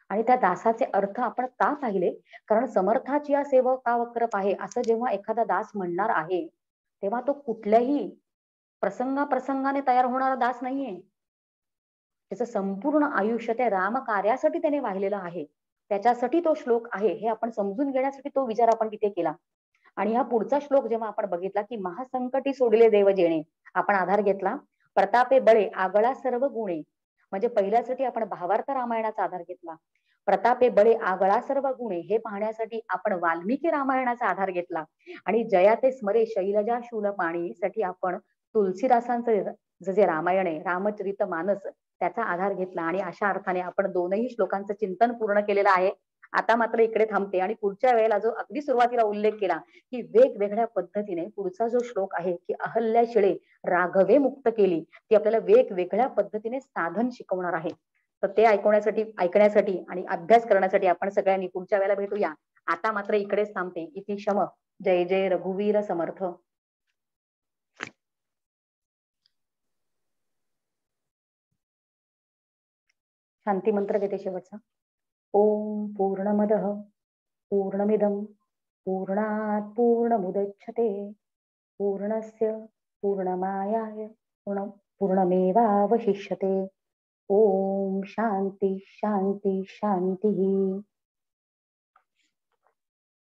आणि त्या दासाचे अर्थ आपण का पाहिले? कारण समर्थाची या सेवक का वक्र पाहे, असं जेव्हा एखादा दास म्हणणार आहे तेव्हा तो कुठल्याही प्रसंगाने तयार होणारा दास नाहीये. त्याचं संपूर्ण आयुष्य त्या राम कार्यासाठी त्याने वाहिलेलं आहे. त्याच्यासाठी तो श्लोक आहे हे आपण समजून घेण्यासाठी तो विचार आपण तिथे केला. आणि हा पुढचा श्लोक जेव्हा आपण बघितला की महासंकटी सोडले देव जेणे, आपण आधार घेतला प्रतापे बळे आगळा सर्व गुणे. म्हणजे पहिल्यासाठी आपण भावार्थ रामायणाचा आधार घेतला. प्रतापे बळे आगळा सर्व गुणे हे पाहण्यासाठी आपण वाल्मिकी रामायणाचा आधार घेतला. आणि जया ते स्मरे शैलजा शूल पाणी साठी आपण तुलसीदासांचं जे रामायण आहे रामचरित मानस त्याचा आधार घेतला. आणि अशा अर्थाने आपण दोनही श्लोकांचं चिंतन पूर्ण केलेलं आहे. आता मात्र इकडे थांबते आणि पुढच्या वेळेला जो अगदी सुरुवातीला उल्लेख केला की वेगवेगळ्या पद्धतीने पुढचा जो श्लोक आहे की अहल्या शिळे राघवे मुक्त केली, ती आपल्याला वेगवेगळ्या पद्धतीने साधन शिकवणार आहे. तर ते ऐकण्यासाठी आणि अभ्यास करण्यासाठी आपण सगळ्यांनी पुढच्या वेळेला भेटूया. आता मात्र इकडेच थांबते. इति शम. जय जय रघुवीर समर्थ. शांती मंत्र घेते शेवटचा. ओम पूर्णमद पूर्णमिदम पूर्णात पूर्णमुदच्छते पूर्णस्य पूर्णमायाय पूर्णमेवावशिष्यते. ओम शांती शांती शांती.